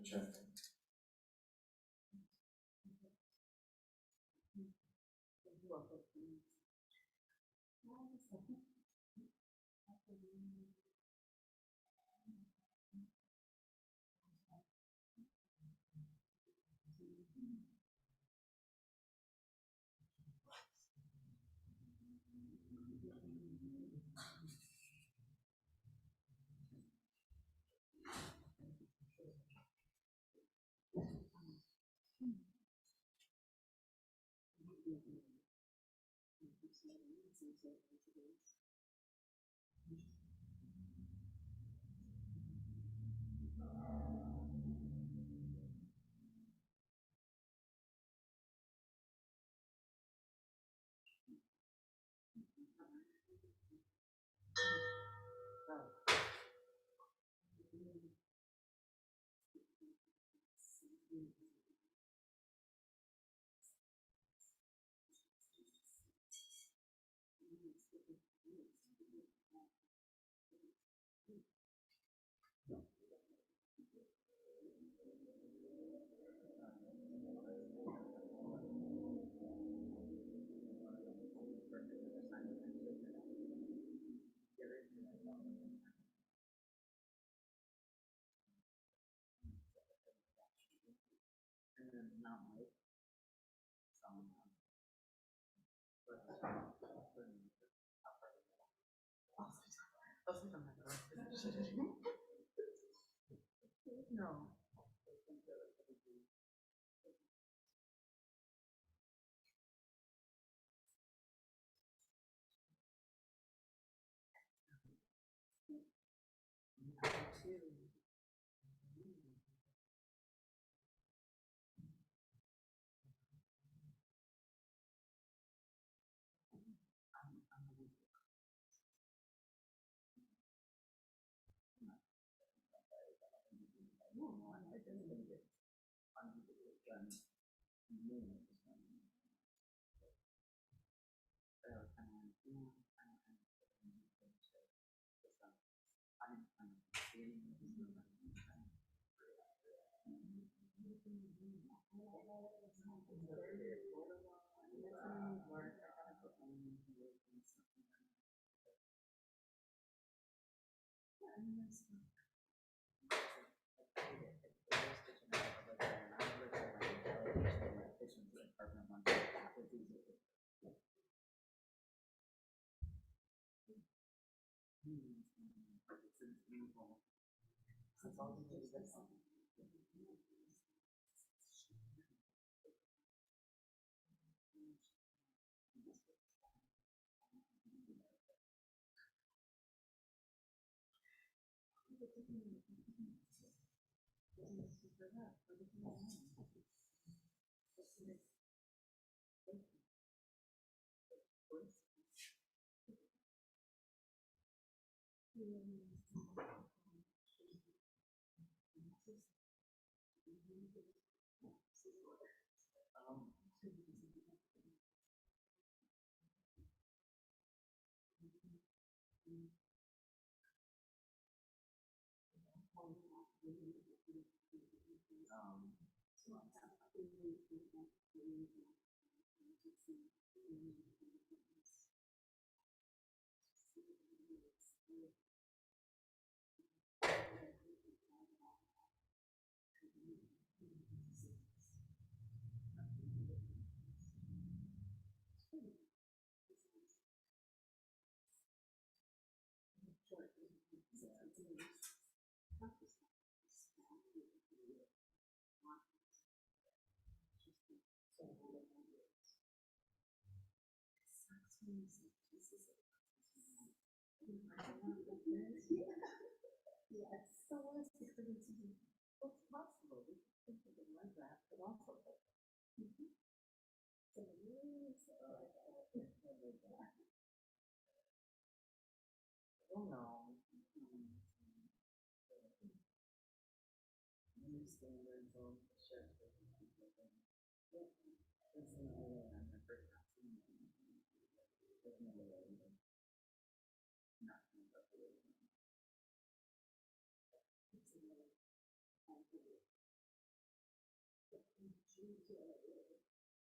Check. No.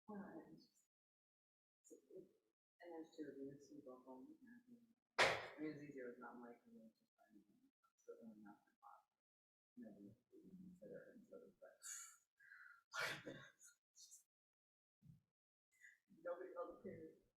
And there's two of you, so you both on. I mean, it's easier with not Mike and just finding certainly not my mom. Maybe consider it instead of that. Nobody else cares.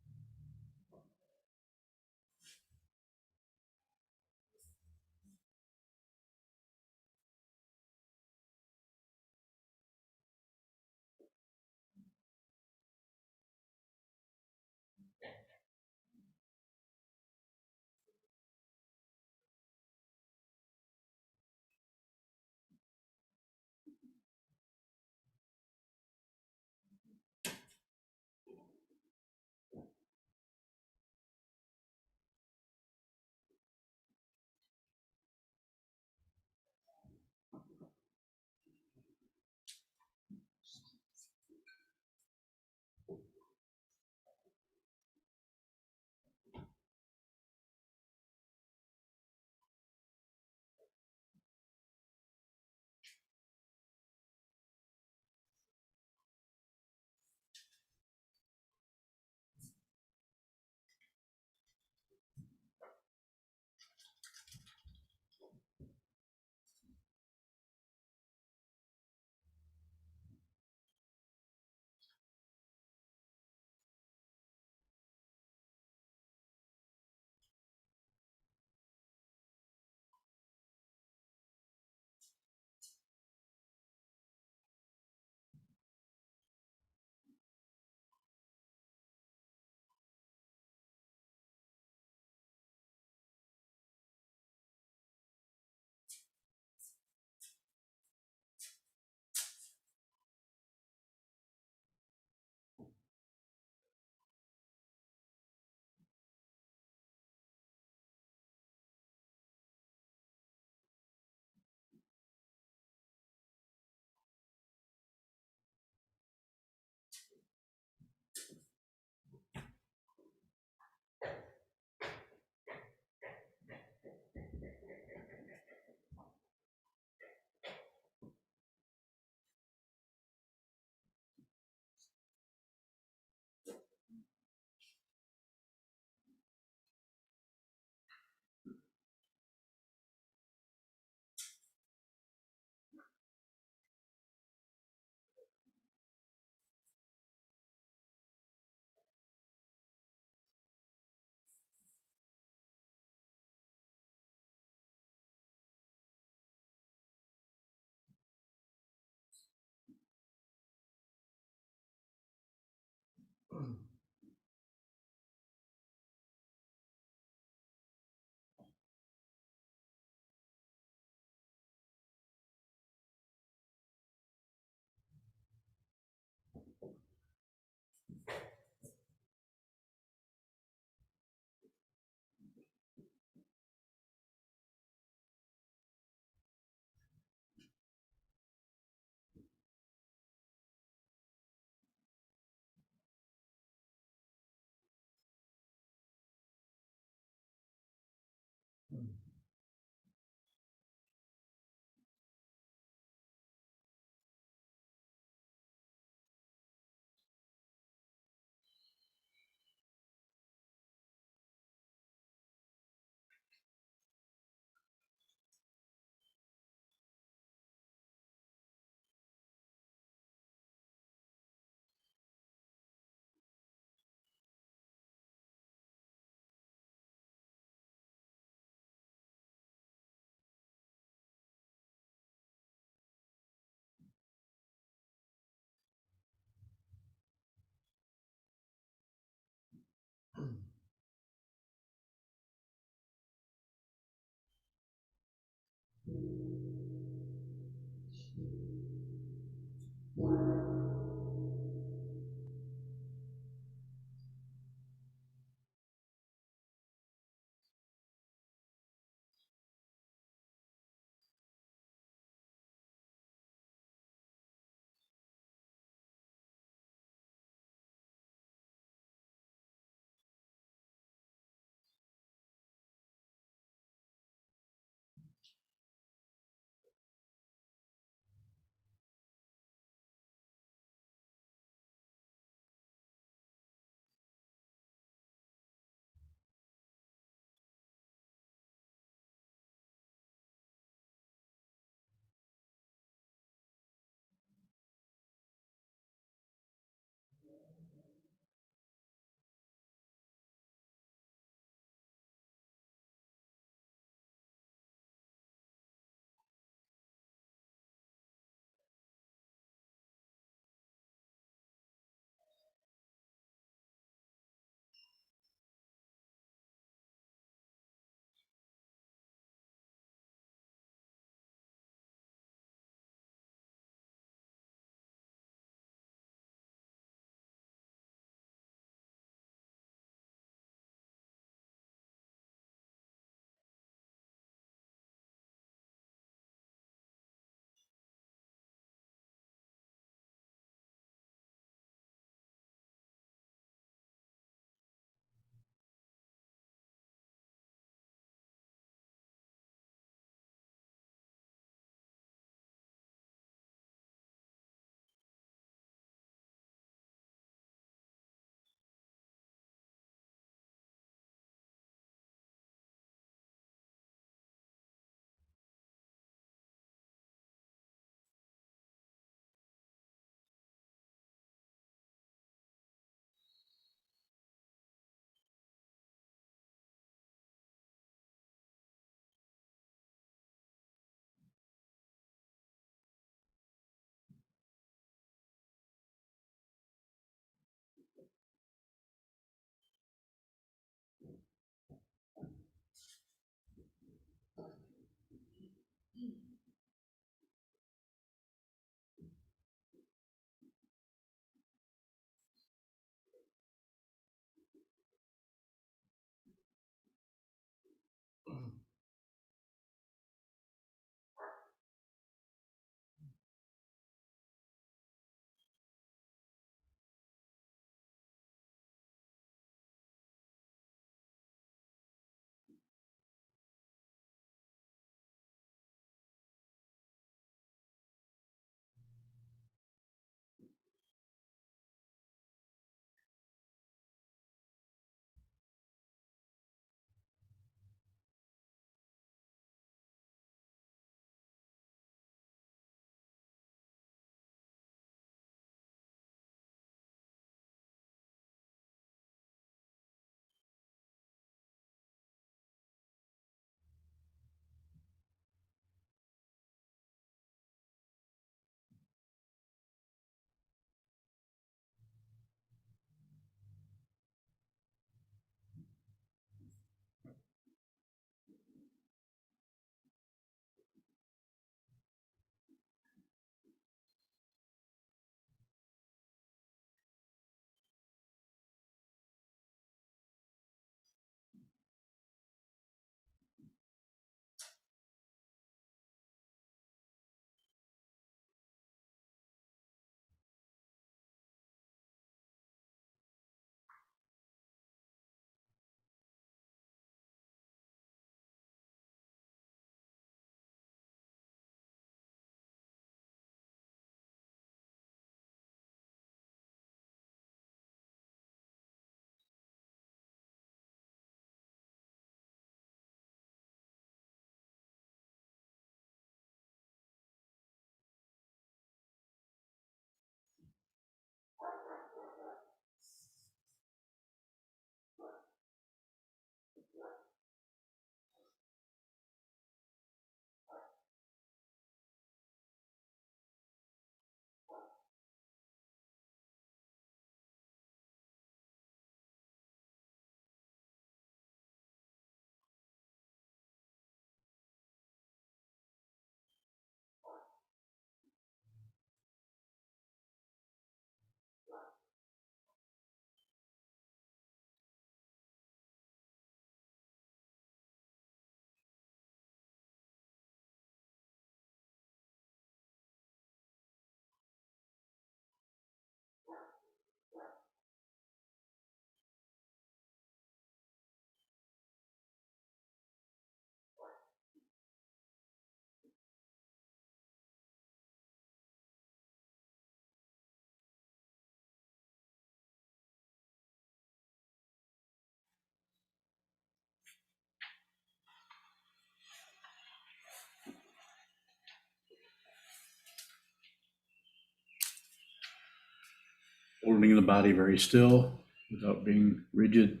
holding the body very still without being rigid.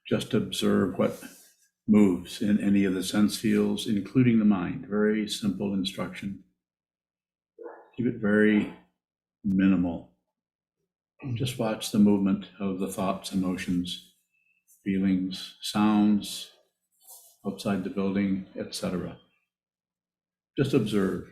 Just observe what moves in any of the sense fields, including the mind. Very simple instruction. Keep it very minimal. Just watch the movement of the thoughts, emotions, feelings, sounds outside the building, etc. Just observe.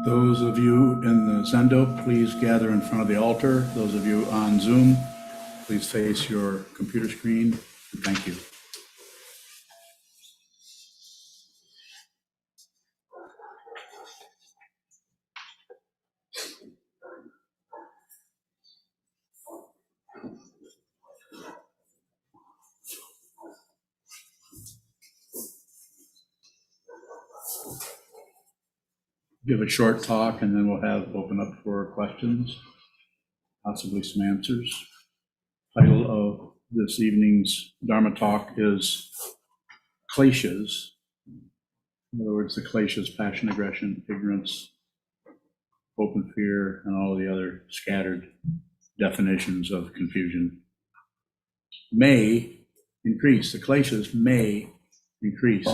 Those of you in the Zendo, please gather in front of the altar. Those of you on Zoom, please face your computer screen. Thank you. Give a short talk and then we'll open up for questions, possibly some answers. Title of this evening's Dharma talk is Kleshas. In other words, the Kleshas, passion, aggression, ignorance, hope and fear, and all the other scattered definitions of confusion may increase. The Kleshas may increase.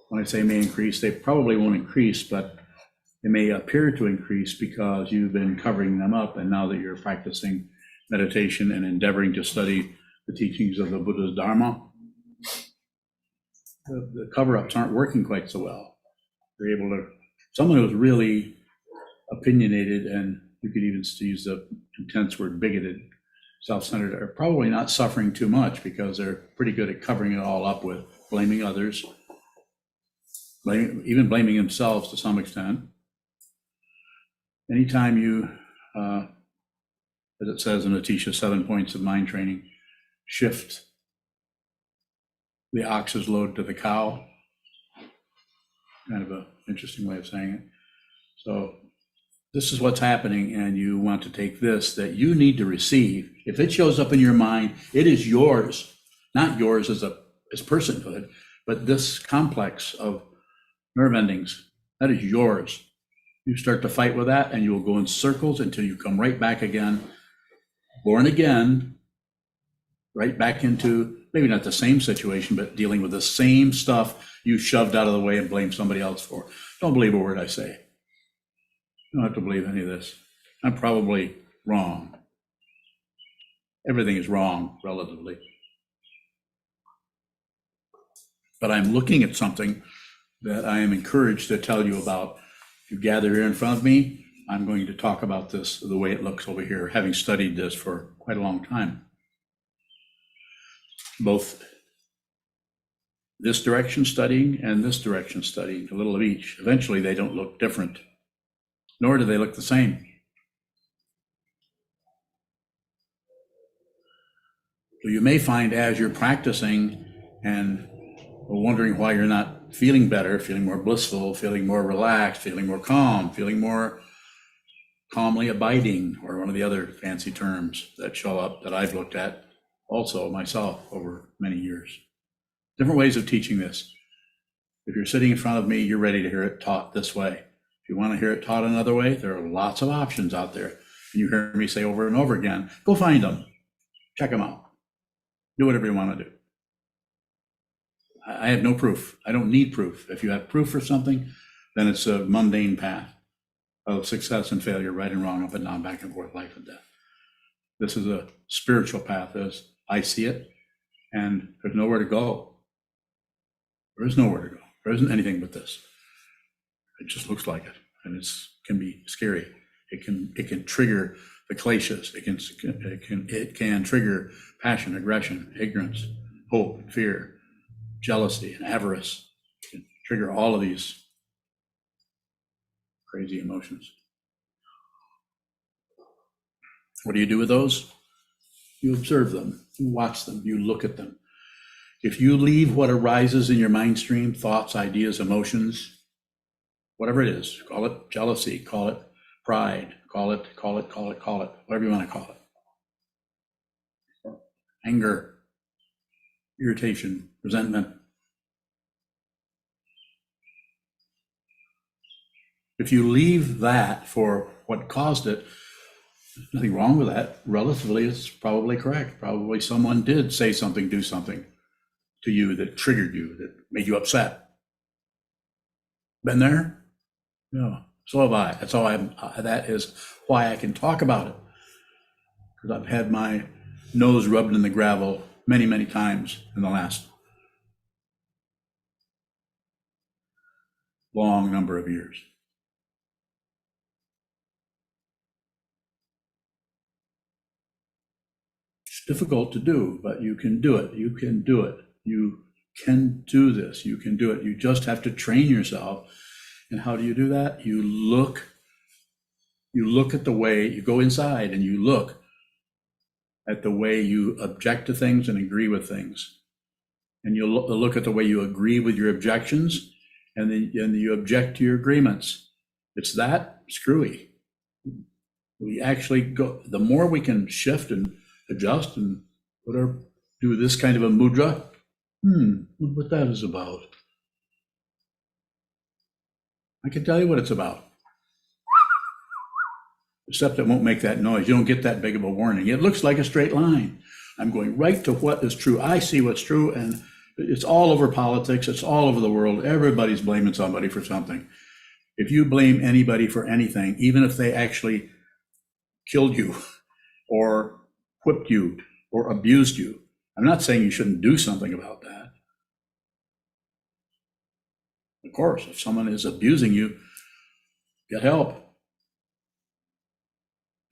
When I say may increase, they probably won't increase, but they may appear to increase because you've been covering them up, and now that you're practicing meditation and endeavoring to study the teachings of the Buddha's Dharma, the cover-ups aren't working quite so well. They're able to, someone who's really opinionated, and you could even use the intense word bigoted, self-centered, are probably not suffering too much because they're pretty good at covering it all up with blaming others, even blaming themselves to some extent. Anytime you, as it says in Atisha, 7 points of mind training, shift the ox's load to the cow, kind of an interesting way of saying it. So this is what's happening, and you want to take this that you need to receive. If it shows up in your mind, it is yours, not yours as personhood, but this complex of nerve endings, that is yours. You start to fight with that, and you will go in circles until you come right back again, born again, right back into maybe not the same situation, but dealing with the same stuff you shoved out of the way and blamed somebody else for. Don't believe a word I say. You don't have to believe any of this. I'm probably wrong. Everything is wrong, relatively. But I'm looking at something that I am encouraged to tell you about. If you gather here in front of me, I'm going to talk about this the way it looks over here, having studied this for quite a long time. Both this direction studying and this direction studying, a little of each. Eventually, they don't look different, nor do they look the same. So you may find as you're practicing and wondering why you're not feeling better, feeling more blissful, feeling more relaxed, feeling more calm, feeling more calmly abiding, or one of the other fancy terms that show up that I've looked at also myself over many years. Different ways of teaching this. If you're sitting in front of me, you're ready to hear it taught this way. If you want to hear it taught another way, there are lots of options out there. And you hear me say over and over again, go find them, check them out, do whatever you want to do. I have no proof. I don't need proof. If you have proof for something, then it's a mundane path of success and failure, right and wrong, up and down, back and forth, life and death. This is a spiritual path as I see it, and there's nowhere to go. There is nowhere to go. There isn't anything but this. It just looks like it, and it can be scary. It can trigger the kleshas. It can trigger passion, aggression, ignorance, hope, fear, jealousy, and avarice. It can trigger all of these crazy emotions. What do you do with those? You observe them, you watch them, you look at them. If you leave what arises in your mind stream, thoughts, ideas, emotions, whatever it is, call it jealousy, call it pride, call it, whatever you want to call it. Anger, irritation, resentment. If you leave that for what caused it, there's nothing wrong with that. Relatively, it's probably correct. Probably someone did say something, do something to you that triggered you, that made you upset. Been there? No. So have I. That is why I can talk about it. Because I've had my nose rubbed in the gravel many, many times in the last long number of years. It's difficult to do, but you can do it. You can do it. You can do this. You can do it. You just have to train yourself. And how do you do that? You look at the way you go inside and you look at the way you object to things and agree with things. And you look at the way you agree with your objections, and then you object to your agreements. It's that screwy. We actually go, the more we can shift and adjust and whatever, do this kind of a mudra. What that is about. I can tell you what it's about. Except it won't make that noise. You don't get that big of a warning. It looks like a straight line. I'm going right to what is true. I see what's true, and it's all over politics. It's all over the world. Everybody's blaming somebody for something. If you blame anybody for anything, even if they actually killed you or whipped you or abused you, I'm not saying you shouldn't do something about that. Of course, if someone is abusing you, get help.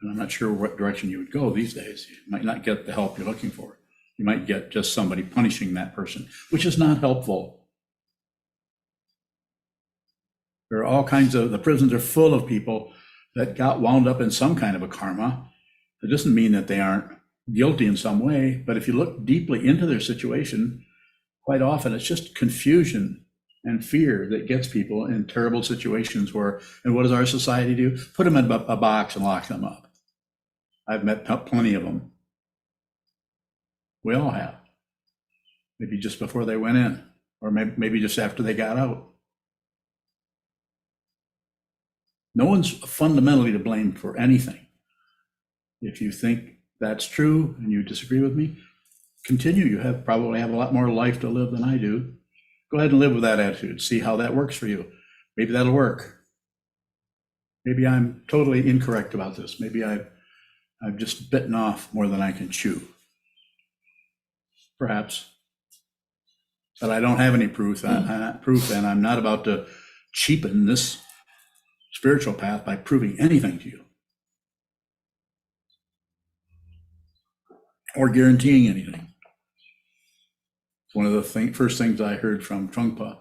And I'm not sure what direction you would go these days. You might not get the help you're looking for. You might get just somebody punishing that person, which is not helpful. There are all kinds of, the prisons are full of people that got wound up in some kind of a karma. It doesn't mean that they aren't guilty in some way, but if you look deeply into their situation, quite often it's just confusion and fear that gets people in terrible situations where, and what does our society do? Put them in a box and lock them up. I've met plenty of them. We all have. Maybe just before they went in, or maybe just after they got out. No one's fundamentally to blame for anything. If you think that's true and you disagree with me, continue. You probably have a lot more life to live than I do. Go ahead and live with that attitude. See how that works for you. Maybe that'll work. Maybe I'm totally incorrect about this. Maybe I've just bitten off more than I can chew. Perhaps. But I don't have any proof, and I'm not about to cheapen this spiritual path by proving anything to you or guaranteeing anything. It's one of the first things I heard from Trungpa.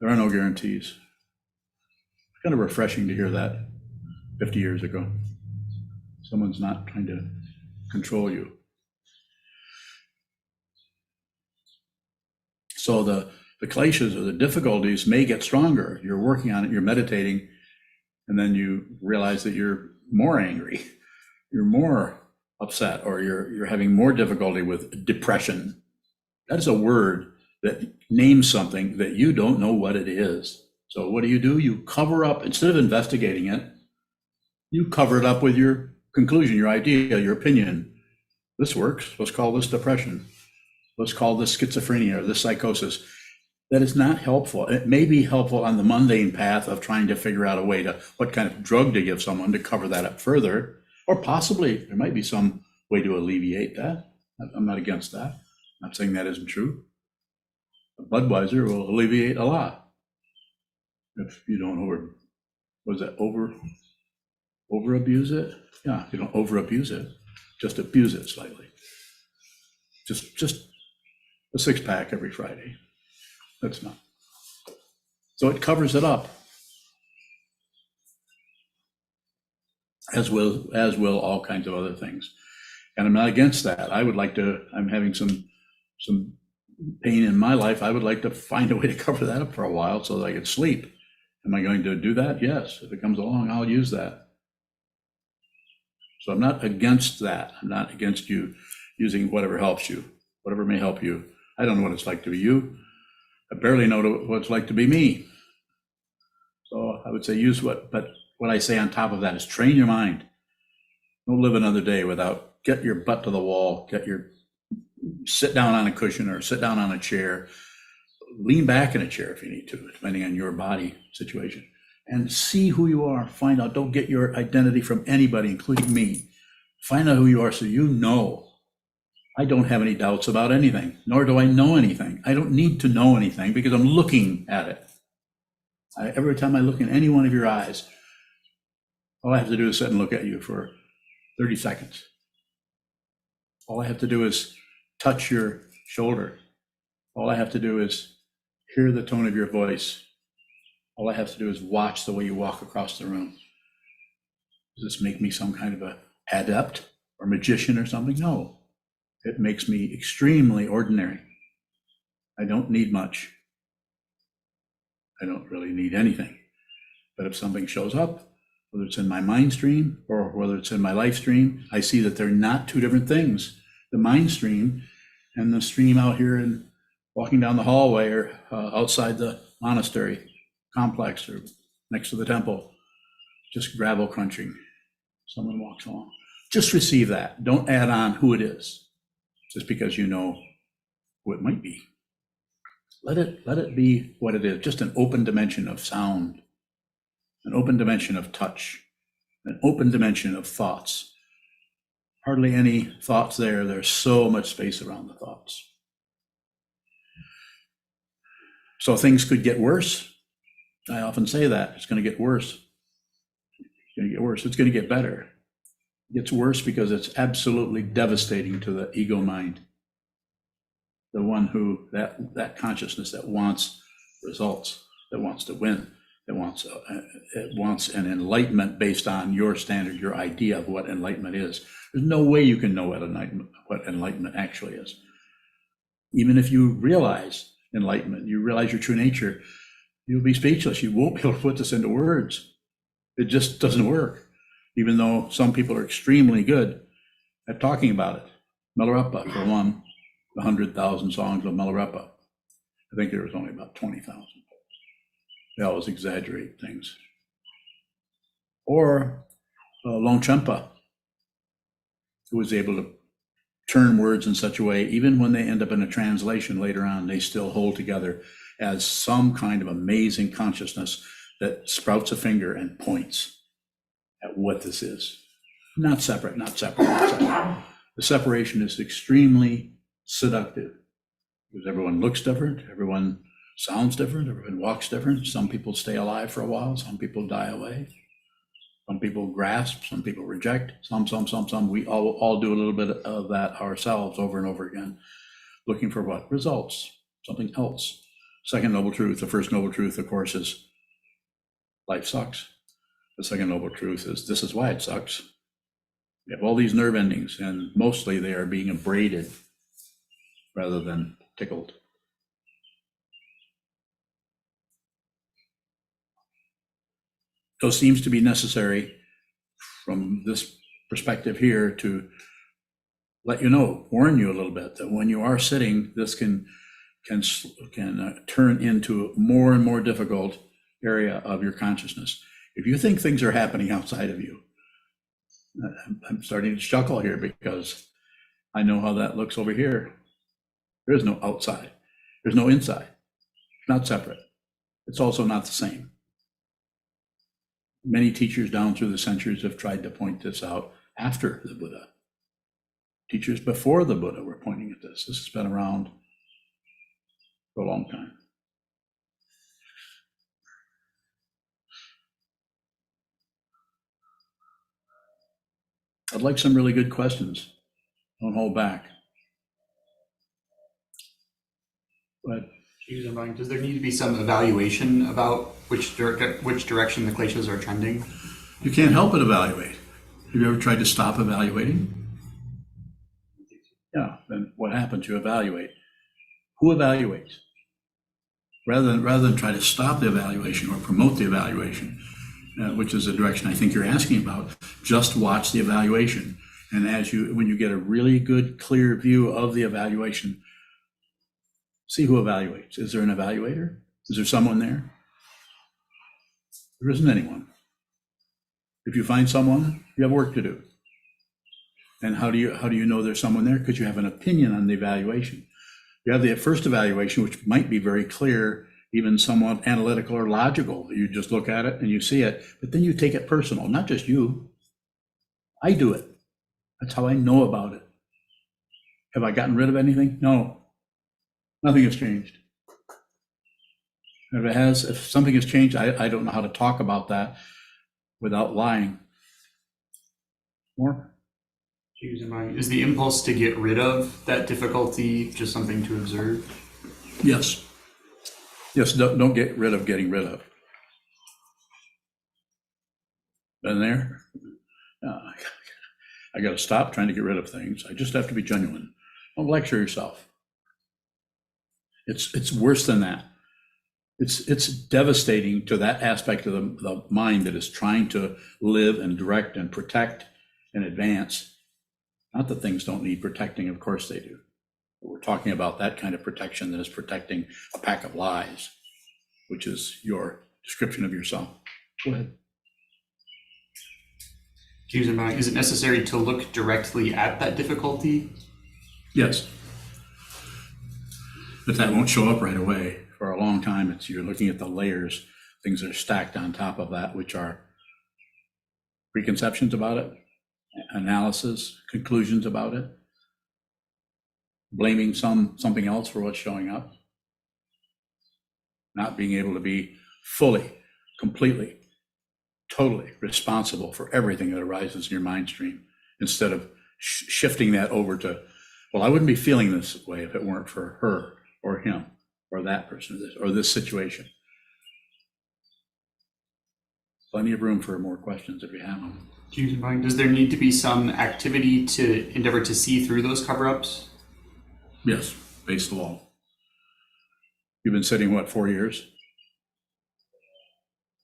There are no guarantees. It's kind of refreshing to hear that 50 years ago. Someone's not trying to control you. So the kleshas or the difficulties may get stronger. You're working on it, you're meditating, and then you realize that you're more angry, you're more upset, or you're having more difficulty with depression. That is a word that names something that you don't know what it is. So what do? You cover up, instead of investigating it, you cover it up with your conclusion, your idea, your opinion. This works. Let's call this depression. Let's call this schizophrenia or this psychosis. That is not helpful. It may be helpful on the mundane path of trying to figure out a way to, what kind of drug to give someone to cover that up further, or possibly there might be some way to alleviate that. I'm not against that. I'm not saying that isn't true. A Budweiser will alleviate a lot if you don't over abuse it. Yeah, if you don't over abuse it, just abuse it slightly. Just a 6-pack every Friday. That's not. So it covers it up, as will all kinds of other things. And I'm not against that. I'm having some pain in my life. I would like to find a way to cover that up for a while so that I could sleep. Am I going to do that? Yes. If it comes along, I'll use that. So I'm not against that. I'm not against you using whatever helps you, whatever may help you. I don't know what it's like to be you. I barely know what it's like to be me. So I would say but what I say on top of that is train your mind. Don't live another day without, get your butt to the wall, sit down on a cushion or sit down on a chair, lean back in a chair if you need to, depending on your body situation. and see who you are. Find out, don't get your identity from anybody, including me. Find out who you are so you know. I don't have any doubts about anything, nor do I know anything. I don't need to know anything because I'm looking at it. Every time I look in any one of your eyes, all I have to do is sit and look at you for 30 seconds. All I have to do is touch your shoulder. All I have to do is hear the tone of your voice. All I have to do is watch the way you walk across the room. Does this make me some kind of a adept or magician or something? No. It makes me extremely ordinary. I don't need much. I don't really need anything. But if something shows up, whether it's in my mind stream or whether it's in my life stream, I see that they're not two different things. The mind stream and the stream out here and walking down the hallway or outside the monastery complex or next to the temple, just gravel crunching. Someone walks along. Just receive that. Don't add on who it is, just because you know who it might be. Let it be what it is, just an open dimension of sound, an open dimension of touch, an open dimension of thoughts. Hardly any thoughts there. There's so much space around the thoughts. So things could get worse. I often say that. It's going to get worse. It's going to get worse. It's going to get better. It gets worse because it's absolutely devastating to the ego mind. The one who, that consciousness that wants results, that wants to win, that wants an enlightenment based on your standard, your idea of what enlightenment is. There's no way you can know what enlightenment actually is. Even if you realize enlightenment, you realize your true nature, you'll be speechless. You won't be able to put this into words. It just doesn't work, even though some people are extremely good at talking about it. Milarepa, for one, 100,000 songs of Milarepa. I think there was only about 20,000. They always exaggerate things. Or Longchenpa, who was able to turn words in such a way, even when they end up in a translation later on, they still hold together as some kind of amazing consciousness that sprouts a finger and points at what this is. Not separate, not separate, not separate. The separation is extremely seductive because everyone looks different, everyone sounds different, everyone walks different. Some people stay alive for a while, some people die away. Some people grasp, some people reject, some. We all do a little bit of that ourselves over and over again, looking for what? Results, something else. Second noble truth, the first noble truth, of course, is life sucks. The second noble truth is this is why it sucks. We have all these nerve endings, and mostly they are being abraded rather than tickled. So it seems to be necessary from this perspective here to let you know, warn you a little bit that when you are sitting, this can turn into a more and more difficult area of your consciousness. If you think things are happening outside of you, I'm starting to chuckle here because I know how that looks over here. There is no outside. There's no inside. It's not separate. It's also not the same. Many teachers down through the centuries have tried to point this out after the Buddha. Teachers before the Buddha were pointing at this. This has been around for a long time. I'd like some really good questions. Don't hold back. But does there need to be some evaluation about which direction the Kleshas are trending? You can't help but evaluate. Have you ever tried to stop evaluating? Yeah, then what happens? You evaluate. Who evaluates? Rather than try to stop the evaluation or promote the evaluation, which is the direction I think you're asking about, just watch the evaluation. And when you get a really good, clear view of the evaluation, see who evaluates. Is there an evaluator? Is there someone there? There isn't anyone. If you find someone, you have work to do. And how do you know there's someone there? Because you have an opinion on the evaluation. You have the first evaluation, which might be very clear even somewhat analytical or logical. You just look at it and you see it, but then you take it personal, not just you. I do it. That's how I know about it. Have I gotten rid of anything? No. Nothing has changed. If something has changed, I don't know how to talk about that without lying. More? Is the impulse to get rid of that difficulty just something to observe? Yes. Yes, don't get rid of getting rid of. Been there? I got to stop trying to get rid of things. I just have to be genuine. Don't lecture yourself. It's worse than that. It's devastating to that aspect of the mind that is trying to live and direct and protect and advance. Not that things don't need protecting, of course they do. But we're talking about that kind of protection that is protecting a pack of lies, which is your description of yourself. Go ahead. Is it necessary to look directly at that difficulty? Yes. But that won't show up right away. For a long time, you're looking at the layers, things that are stacked on top of that, which are preconceptions about it, analysis, conclusions about it, blaming something else for what's showing up, not being able to be fully, completely, totally responsible for everything that arises in your mind stream, instead of shifting that over to, well, I wouldn't be feeling this way if it weren't for her or him or that person or this situation. Plenty of room for more questions if you have them. Does there need to be some activity to endeavor to see through those cover-ups? Yes, face the wall. You've been sitting, what, 4 years?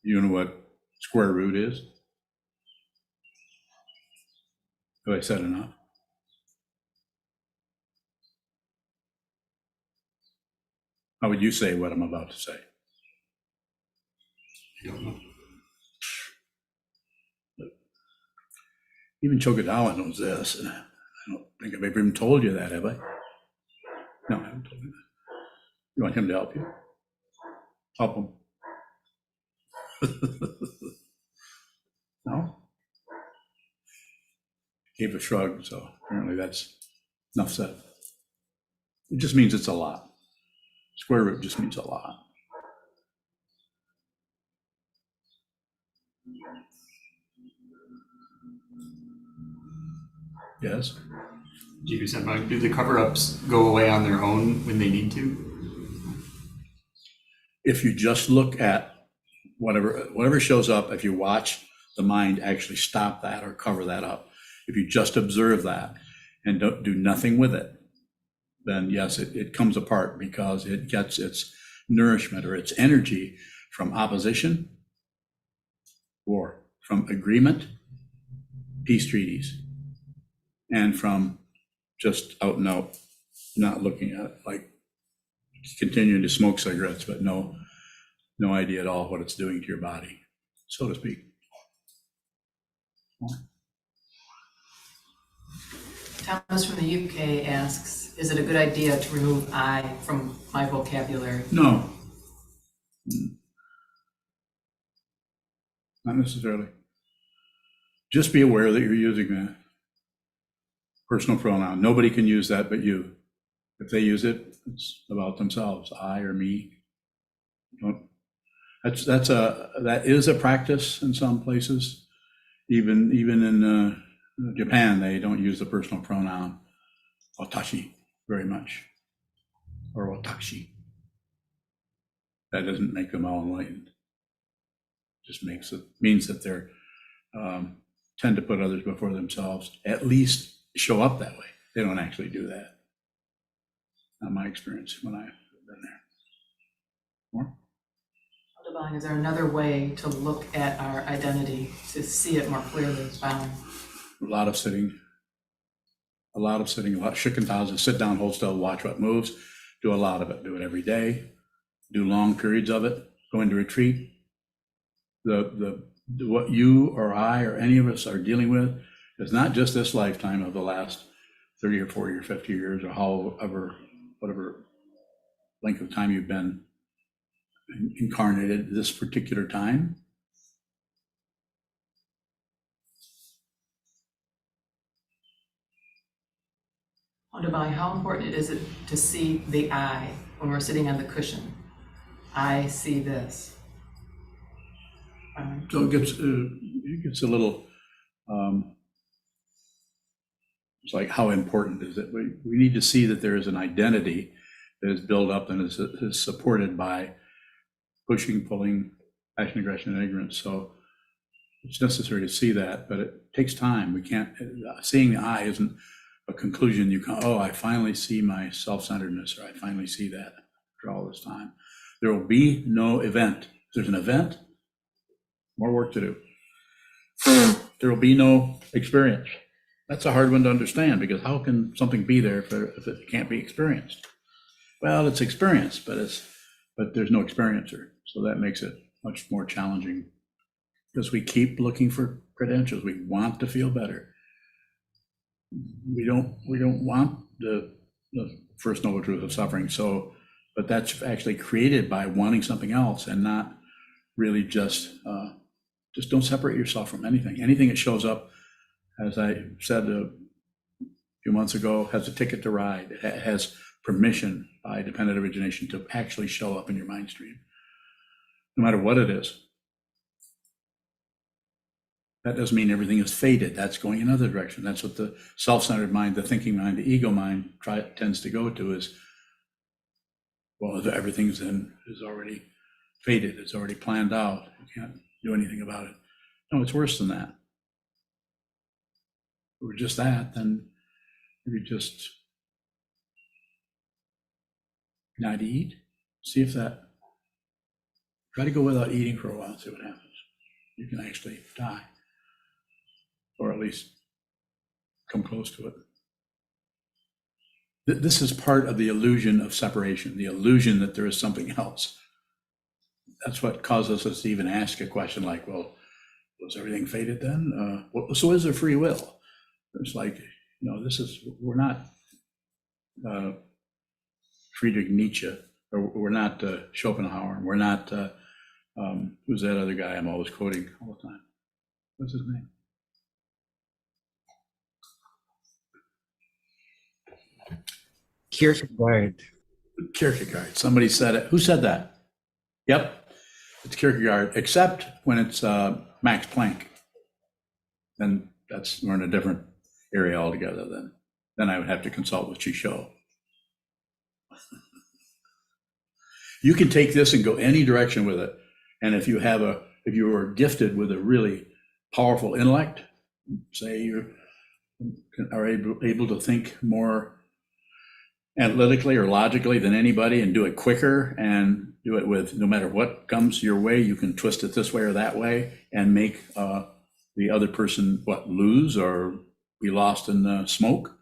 You know what square root is? Have I said enough? How would you say what I'm about to say? I don't know. Even Chokodawa knows this, and I don't think I've ever even told you that, have I? No, I haven't told you that. You want him to help you? Help him. No? Gave a shrug, so apparently that's enough said. It just means it's a lot. Square root just means a lot. Yes? Do the cover-ups go away on their own when they need to? If you just look at whatever shows up, if you watch the mind actually stop that or cover that up, if you just observe that and don't do nothing with it, then yes, it comes apart because it gets its nourishment or its energy from opposition, war, from agreement, peace treaties, and from just out and out, not looking at it, like continuing to smoke cigarettes, but no idea at all what it's doing to your body, so to speak. Thomas from the UK asks, is it a good idea to remove I from my vocabulary? No. Not necessarily. Just be aware that you're using that personal pronoun. Nobody can use that but you. If they use it, it's about themselves, I or me. That is a practice in some places. Even in Japan, they don't use the personal pronoun watashi very much, or watashi. That doesn't make them all enlightened. Just means that they're tend to put others before themselves. At least show up that way. They don't actually do that. Not my experience when I've been there. More? Is there another way to look at our identity to see it more clearly as bound? A lot of sitting, a lot of shikantaza, sit down, hold still, watch what moves. Do a lot of it. Do it every day. Do long periods of it. Go into retreat. What you or I or any of us are dealing with is not just this lifetime of the last 30 or 40 or 50 years or whatever length of time you've been incarnated this particular time. Divine, how important is it to see the I when we're sitting on the cushion? I see this. So it gets a little, it's like, how important is it? We need to see that there is an identity that is built up and is supported by pushing, pulling, passion, aggression, and ignorance. So it's necessary to see that, but it takes time. We can't, seeing the I isn't a conclusion. You can, oh, I finally see my self-centeredness, or I finally see that after all this time. There will be no event. If there's an event, more work to do. There will be no experience. That's a hard one to understand, because how can something be there if it can't be experienced? Well, it's experienced, but there's no experiencer. So that makes it much more challenging, because we keep looking for credentials. We want to feel better. We don't want the first noble truth of suffering. So, but that's actually created by wanting something else, and not really just don't separate yourself from anything. Anything that shows up, as I said a few months ago, has a ticket to ride. It has permission by dependent origination to actually show up in your mind stream, no matter what it is. That doesn't mean everything is fated. That's going another direction. That's what the self-centered mind, the thinking mind, the ego mind tends to go to, is, well, everything's is already fated. It's already planned out. You can't do anything about it. No, it's worse than that. If it were just that, then maybe just not eat. See if try to go without eating for a while and see what happens. You can actually die, or at least come close to it. This is part of the illusion of separation, the illusion that there is something else. That's what causes us to even ask a question like, well, was everything fated then? So is there free will? It's like, we're not Friedrich Nietzsche, or we're not Schopenhauer, we're not, who's that other guy I'm always quoting all the time? What's his name? Kierkegaard. Kierkegaard. Somebody said it. Who said that? Yep, it's Kierkegaard, except when it's Max Planck. Then we're in a different area altogether. Then I would have to consult with Chichot. You can take this and go any direction with it. And if you are gifted with a really powerful intellect, say you are able to think more analytically or logically than anybody, and do it quicker, and do it with, no matter what comes your way, you can twist it this way or that way and make the other person lose or be lost in the smoke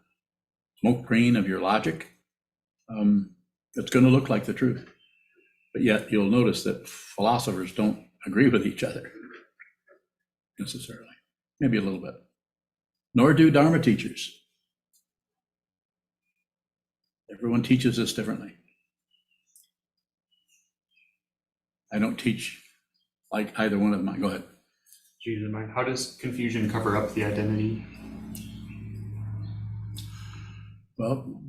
green of your logic. It's going to look like the truth. But yet you'll notice that philosophers don't agree with each other necessarily, maybe a little bit, nor do Dharma teachers. Everyone teaches this differently. I don't teach like either one of them. Go ahead. How does confusion cover up the identity? Well,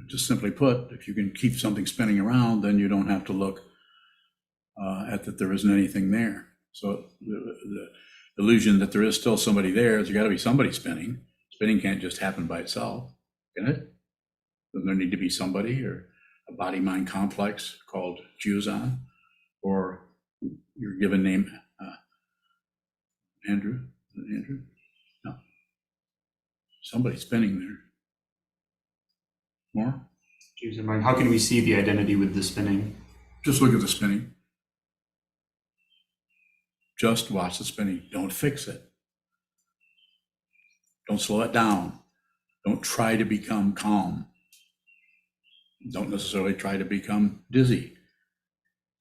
just simply put, if you can keep something spinning around, then you don't have to look at that there isn't anything there. So the illusion that there is still somebody there's got to be somebody spinning. Spinning can't just happen by itself, can it? Doesn't there need to be somebody, or a body-mind complex called Kyoun, or your given name, Andrew? Is it Andrew? No. Somebody spinning there. More? How can we see the identity with the spinning? Just look at the spinning. Just watch the spinning. Don't fix it. Don't slow it down. Don't try to become calm. Don't necessarily try to become dizzy,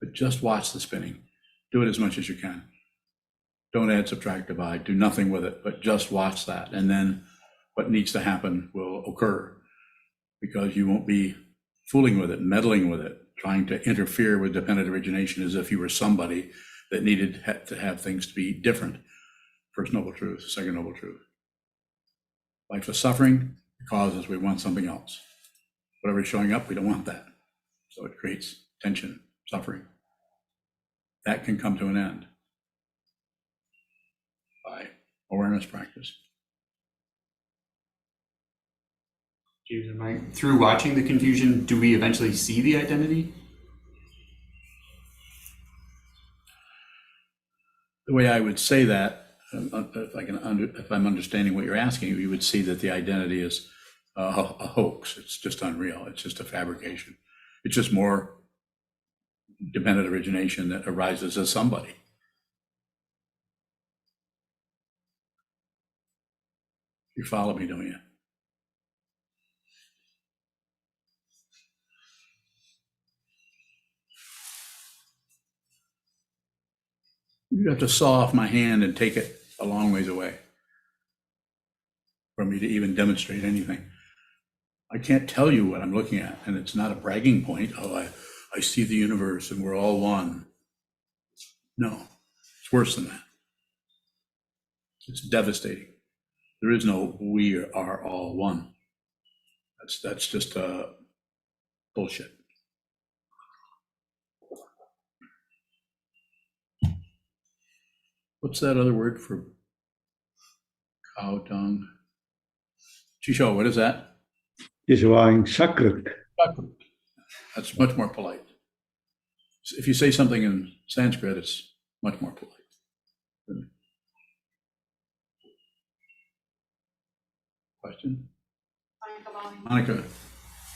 but just watch the spinning. Do it as much as you can. Don't add, subtract, divide. Do nothing with it, but just watch that. And then what needs to happen will occur, because you won't be fooling with it, meddling with it, trying to interfere with dependent origination as if you were somebody that needed to have things to be different. First noble truth, second noble truth. Life is suffering because we want something else. Whatever's showing up, we don't want that. So it creates tension, suffering. That can come to an end by awareness practice. Through watching the confusion, do we eventually see the identity? The way I would say that, if I'm understanding what you're asking, you would see that the identity is a hoax. It's just unreal. It's just a fabrication. It's just more dependent origination that arises as somebody. You follow me, don't you? You have to saw off my hand and take it a long ways away for me to even demonstrate anything. I can't tell you what I'm looking at, and it's not a bragging point. Oh, I see the universe and we're all one. No, it's worse than that. It's devastating. There is no we are all one. That's just bullshit. What's that other word for cow dung? Chisho, what is that? Sakrit. That's much more polite. If you say something in Sanskrit, it's much more polite. Question? Monica.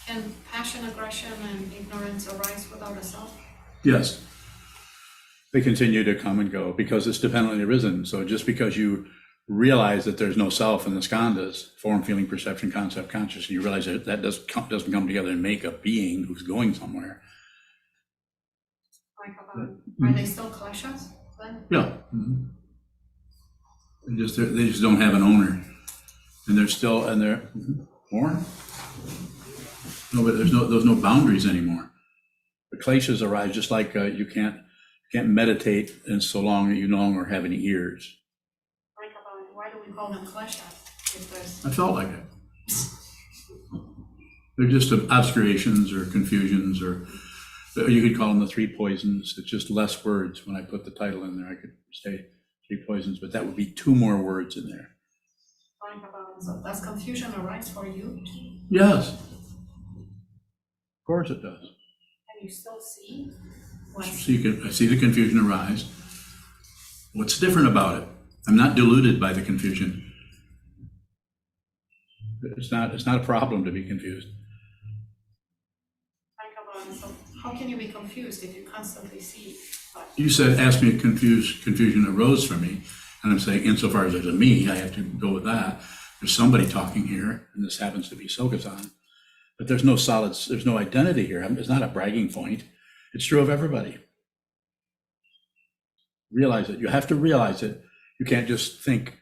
Can passion, aggression, and ignorance arise without a self? Yes. They continue to come and go because it's dependently arisen. So just because you realize that there's no self in the skandhas, form, feeling, perception, concept, consciousness, and you realize that that doesn't come together and make a being who's going somewhere. Are they still kleshas then? Yeah. Mm-hmm. They just don't have an owner. And they're more? No, but there's no boundaries anymore. The kleshas arise just like you can't meditate in so long that you no longer have any ears. Why do we call them kleshas? I felt like it. They're just obscurations or confusions, or you could call them the three poisons. It's just less words. When I put the title in there, I could say three poisons, but that would be two more words in there. So does confusion arise for you? Yes. Of course it does. Can you still see? I see the confusion arise. What's different about it? I'm not deluded by the confusion. It's not a problem to be confused. So how can you be confused if you constantly see? You said, ask me if confusion arose for me. And I'm saying, insofar as there's a me, I have to go with that. There's somebody talking here, and this happens to be Sokuzan. But there's no identity here. It's not a bragging point. It's true of everybody. Realize it. You have to realize it. You can't just think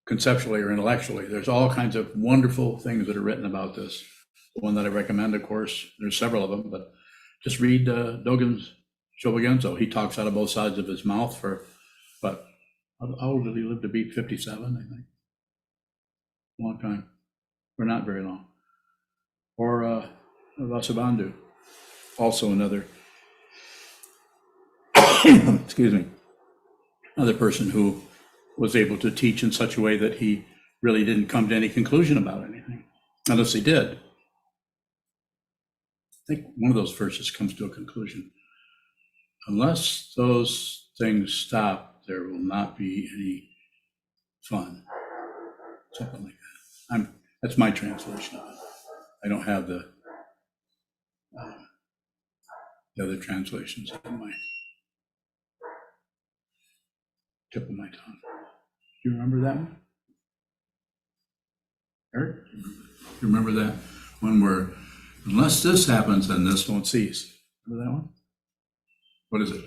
conceptually or intellectually. There's all kinds of wonderful things that are written about this. The one that I recommend, of course, there's several of them, but just read Dogen's Shobogenzo. He talks out of both sides of his mouth for, but how old did he live to be? 57, I think. Long time, or not very long. Or Vasubandhu, also another, excuse me, another person who was able to teach in such a way that he really didn't come to any conclusion about anything, unless he did. I think one of those verses comes to a conclusion. Unless those things stop, there will not be any fun. Something like that. That's my translation of it. I don't have the other translations on my tip of my tongue. Do you remember that one? Eric? You remember that one where, unless this happens, then this won't cease? Remember that one? What is it?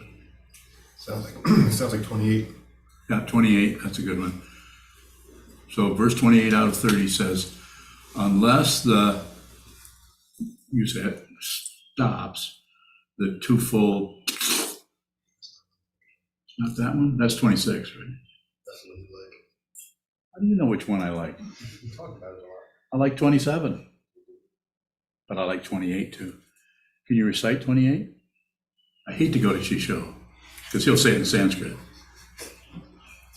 Sounds like 28. Yeah, 28, that's a good one. So verse 28 out of 30 says, unless you say it, stops, the two full, not that one? That's 26, right? That's what you like. How do you know which one I like? We talked about it a lot. I like 27, but I like 28 too. Can you recite 28? I hate to go to Shisho, because he'll say it in Sanskrit. Do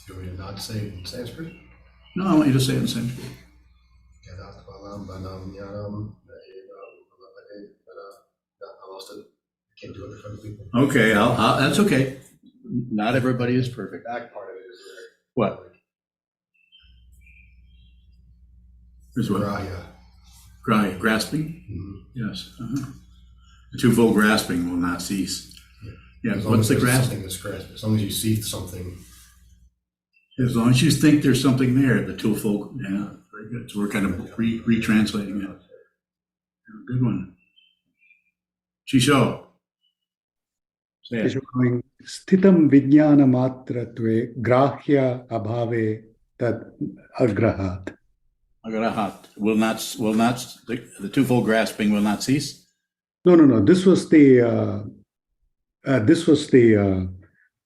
you want me to not say it in Sanskrit? No, I want you to say it in Sanskrit. I lost it. I can't do it in front of people. Okay, that's okay. Not everybody is perfect. The back part of it is What? Here's what? Grahya. Grasping? Mhm. Yes. The twofold grasping will not cease. Yeah, As long what's as the there's grasp? something that's grasped, as long as you see something. As long as you think there's something there, the twofold, yeah, very good. So we're kind of retranslating it. Yeah, good one. Shisho. Say it. Keshavang Sthitam Vijnana Matratve Grahya Abhave Tad Agrahat. Agarahat will not, the twofold grasping will not cease. No. This was the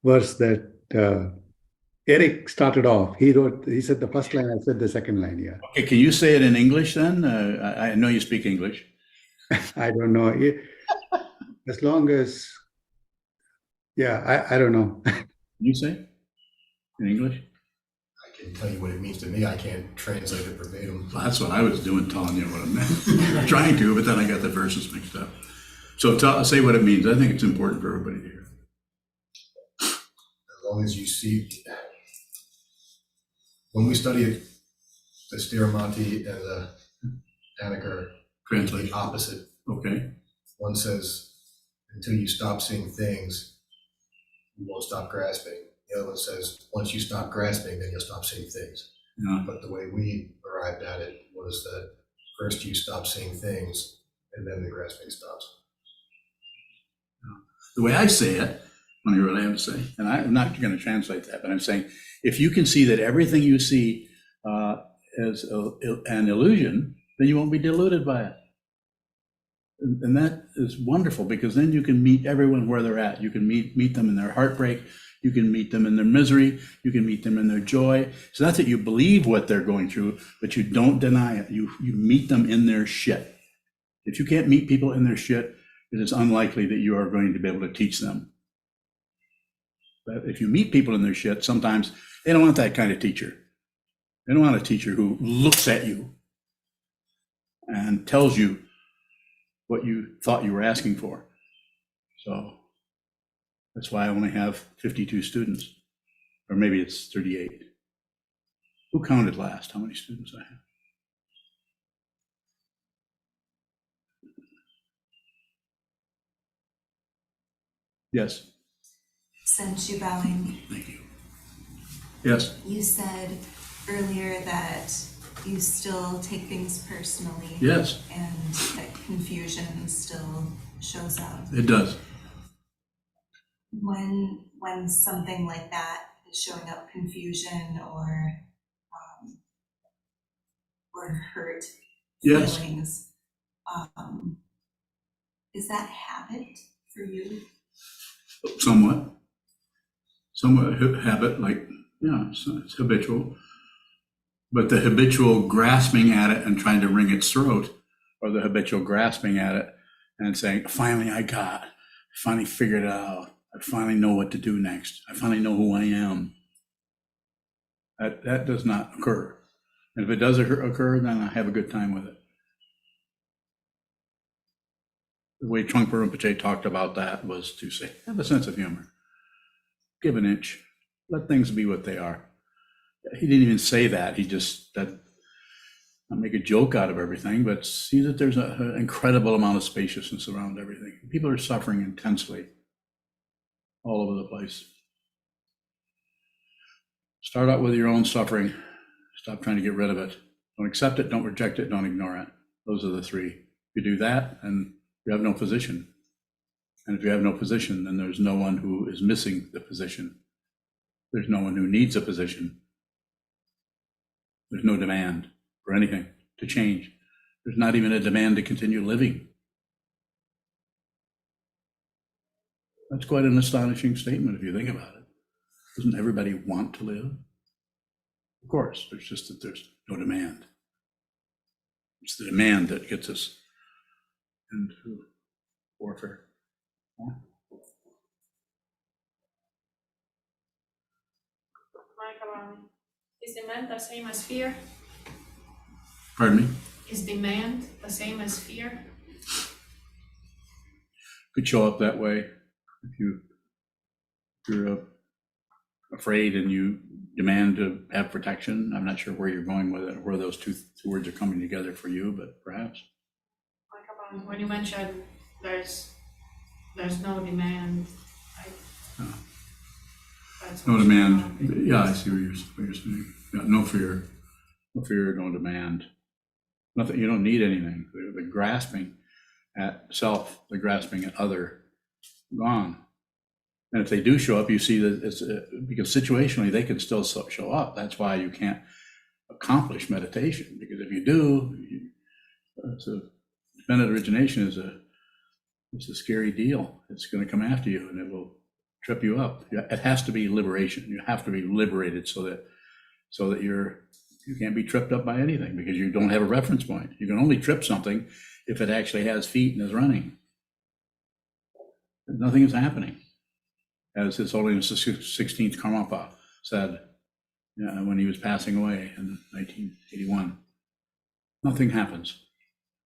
verse that Eric started off. He said the first line, I said the second line, yeah. Okay, can you say it in English then? I know you speak English. I don't know. As long as, yeah, I don't know. Can you say it in English? I can tell you what it means to me. I can't translate it verbatim. Well, that's what I was doing, telling you what it meant. Trying to, but then I got the verses mixed up. So say what it means. I think it's important for everybody to hear. As long as you see, when we study it, the Stiramanti and the Anakar are Translation. the opposite. Okay. One says, until you stop seeing things, you won't stop grasping. The other one says, once you stop grasping, then you'll stop seeing things. Yeah. But the way we arrived at it was that first you stop seeing things, and then the grasping stops. The way I say it, when I really have to say, and I'm not going to translate that, but I'm saying, if you can see that everything you see is an illusion, then you won't be deluded by it. And that is wonderful, because then you can meet everyone where they're at. You can meet them in their heartbreak. You can meet them in their misery. You can meet them in their joy. It's not that you believe what they're going through, but you don't deny it. You meet them in their shit. If you can't meet people in their shit, it is unlikely that you are going to be able to teach them. But if you meet people in their shit, sometimes they don't want that kind of teacher. They don't want a teacher who looks at you and tells you what you thought you were asking for. So that's why I only have 52 students, or maybe it's 38. Who counted last? How many students I have? Yes, Sensu bowing, thank you. Yes, you said earlier that you still take things personally. yes, And that confusion still shows up. it does. When something like that is showing up, confusion or hurt Yes. feelings, is that habit for you? Somewhat habit, like, yeah, it's habitual. But the habitual grasping at it and trying to wring its throat, or the habitual grasping at it and saying, finally I finally figured it out. I finally know what to do next. I finally know who I am. That does not occur. And if it does occur, then I have a good time with it. The way Trungpa Rinpoche talked about that was to say, have a sense of humor. Give an inch. Let things be what they are. He didn't even say that. He just, not make a joke out of everything, but see that there's an incredible amount of spaciousness around everything. People are suffering intensely all over the place. Start out with your own suffering. Stop trying to get rid of it. Don't accept it, don't reject it, don't ignore it. Those are the three. If you do that, and you have no position. And if you have no position, then there's no one who is missing the position. There's no one who needs a position. There's no demand for anything to change. There's not even a demand to continue living. That's quite an astonishing statement if you think about it. Doesn't everybody want to live? Of course, there's just that there's no demand. It's the demand that gets us into warfare. Michael, is demand the same as fear? Pardon me? Is demand the same as fear? Could show up that way if you're afraid and you demand to have protection. I'm not sure where you're going with it, where those two words are coming together for you, but perhaps. Michael, when you mentioned there's no demand, that's No what demand. you- Yeah, I see what you're saying. Yeah, no fear, no demand. Nothing. You don't need anything. The grasping at self, the grasping at other, gone. And if they do show up, you see that it's because situationally they can still show up. That's why you can't accomplish meditation, because if you do, dependent origination is a scary deal. It's going to come after you and it will trip you up. It has to be liberation. You have to be liberated so that you can't be tripped up by anything, because you don't have a reference point. You can only trip something if it actually has feet and is running. Nothing is happening. As His Holiness the 16th Karmapa said when he was passing away in 1981, nothing happens.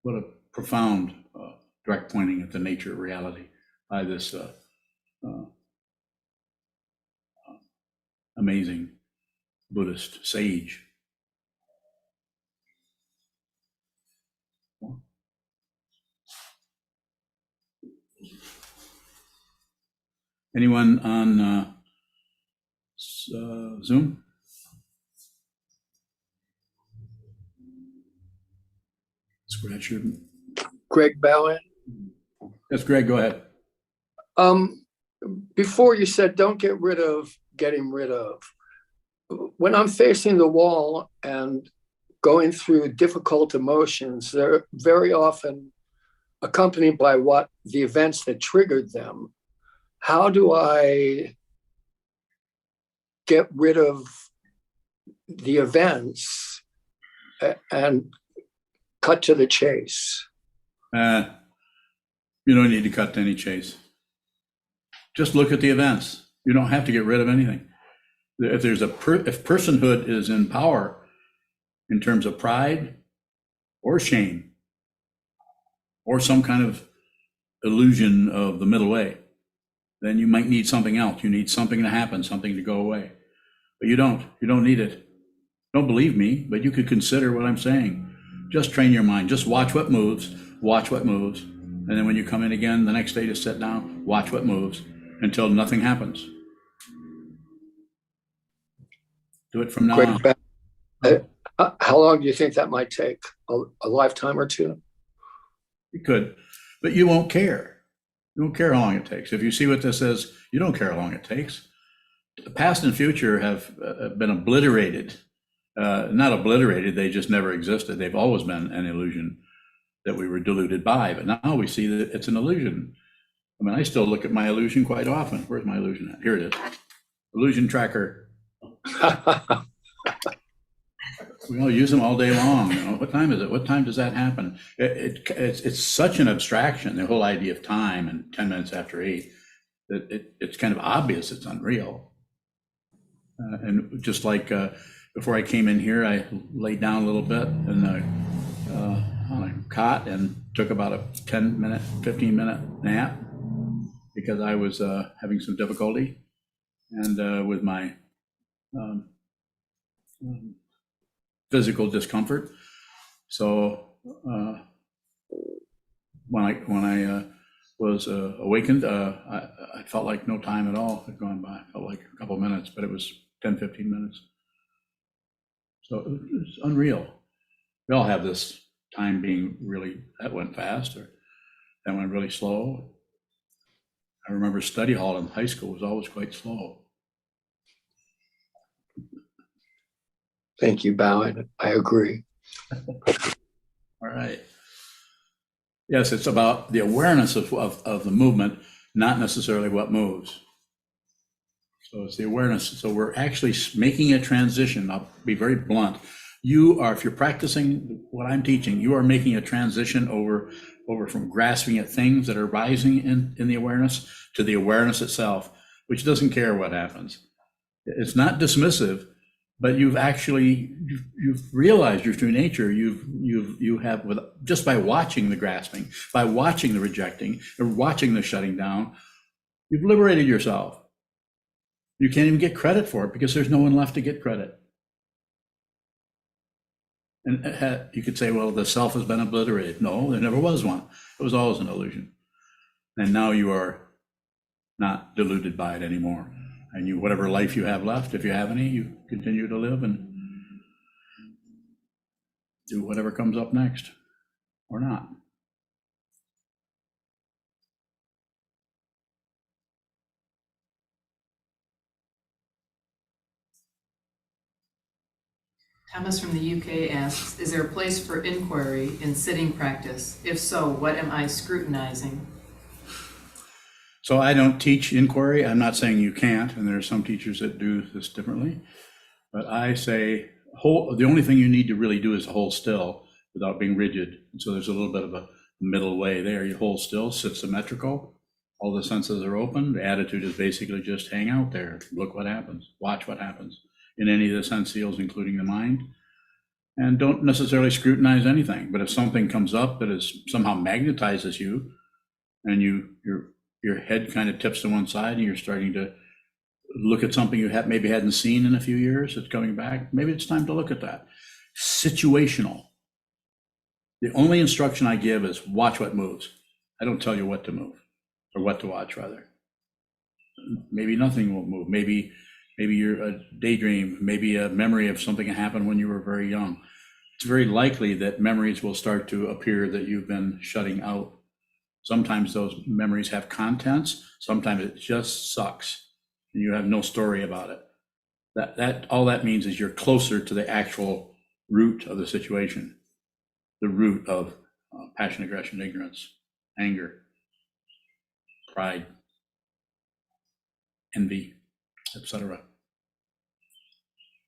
What a profound direct pointing at the nature of reality by this amazing Buddhist sage. Anyone on Zoom? Scratch your. Greg Bowen. Yes, Greg, go ahead. Before you said don't get rid of getting rid of. When I'm facing the wall and going through difficult emotions, they're very often accompanied by what the events that triggered them. How do I get rid of the events and cut to the chase? You don't need to cut to any chase. Just look at the events. You don't have to get rid of anything. If there's if personhood is in power in terms of pride or shame or some kind of illusion of the middle way, then you might need something else. You need something to happen, something to go away. But you don't need it. Don't believe me, but you could consider what I'm saying. Just train your mind. Just watch what moves, and then when you come in again the next day to sit down, watch what moves until nothing happens. Do it from now on. How long do you think that might take? A lifetime or two? You could, but you won't care. You don't care how long it takes. If you see what this is, you don't care how long it takes. The past and future have been obliterated. Not obliterated, they just never existed. They've always been an illusion that we were deluded by, but now we see that it's an illusion. I mean, I still look at my illusion quite often. Where's my illusion at? Here it is. Illusion tracker. We all use them all day long. You know, what time is it? What time does that happen? It's such an abstraction, the whole idea of time and 10 minutes after 8, that it's kind of obvious it's unreal. And just like before I came in here, I laid down a little bit on a cot and took about a 10-minute, 15-minute nap because I was having some difficulty and with my physical discomfort. So when I was awakened, I felt like no time at all had gone by. I felt like a couple minutes, but it was 10, 15 minutes. So it's unreal. We all have this time being really, that went fast or that went really slow. I remember study hall in high school was always quite slow. Thank you, Bowen. I agree. All right. Yes, it's about the awareness of the movement not necessarily what moves. So it's the awareness. So we're actually making a transition. I'll be very blunt. You are, if you're practicing what I'm teaching, you are making a transition over from grasping at things that are rising in the awareness to the awareness itself, which doesn't care what happens. It's not dismissive, but you've actually, you've realized your true nature. You have, with just by watching the grasping, by watching the rejecting, or watching the shutting down, you've liberated yourself. You can't even get credit for it because there's no one left to get credit. And you could say, well, the self has been obliterated. No, there never was one. It was always an illusion. And now you are not deluded by it anymore. And you, whatever life you have left, if you have any, you continue to live and do whatever comes up next, or not. Thomas from the UK asks, is there a place for inquiry in sitting practice? If so, what am I scrutinizing? So I don't teach inquiry. I'm not saying you can't, and there are some teachers that do this differently. But I say the only thing you need to really do is hold still without being rigid. And so there's a little bit of a middle way there. You hold still, sit symmetrical. All the senses are open. The attitude is basically just hang out there. Look what happens. Watch what happens in any of the sense fields, including the mind. And don't necessarily scrutinize anything. But if something comes up that is somehow magnetizes you, and your head kind of tips to one side, and you're starting to look at something you maybe hadn't seen in a few years, it's coming back, maybe it's time to look at that. Situational. The only instruction I give is watch what moves. I don't tell you what to move, or what to watch, rather. Maybe nothing will move. Maybe you're a daydream, maybe a memory of something that happened when you were very young. It's very likely that memories will start to appear that you've been shutting out. Sometimes those memories have contents. Sometimes it just sucks, and you have no story about it. That all that means is you're closer to the actual root of the situation, the root of passion, aggression, ignorance, anger, pride, envy, etc.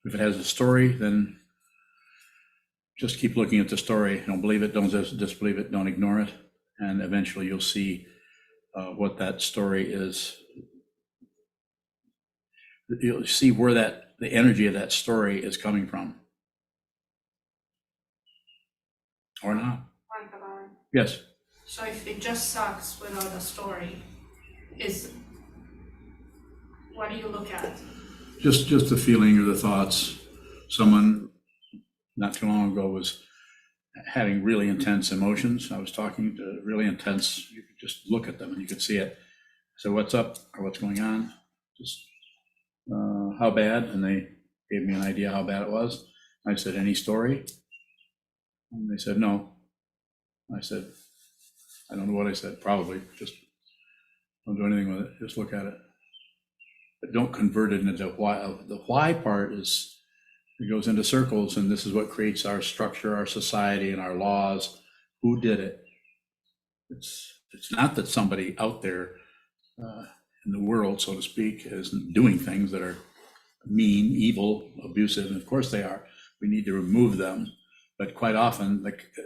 If it has a story, then just keep looking at the story. Don't believe it, don't disbelieve it, don't ignore it. And eventually you'll see what that story is. You'll see where the energy of that story is coming from. Or not. Yes. So if it just sucks without a story, what do you look at? Just the feeling or the thoughts. Someone not too long ago was having really intense emotions. I was talking to really intense, you could just look at them and you could see it. So what's up, or what's going on? Just how bad? And they gave me an idea how bad it was. I said, any story? And they said, no. I said, I don't know what I said, probably. Just don't do anything with it, just look at it. But don't convert it into why. The why part is, it goes into circles, and this is what creates our structure, our society, and our laws. Who did it? It's not that somebody out there in the world, so to speak, is doing things that are mean, evil, abusive, and of course they are. We need to remove them. But quite often,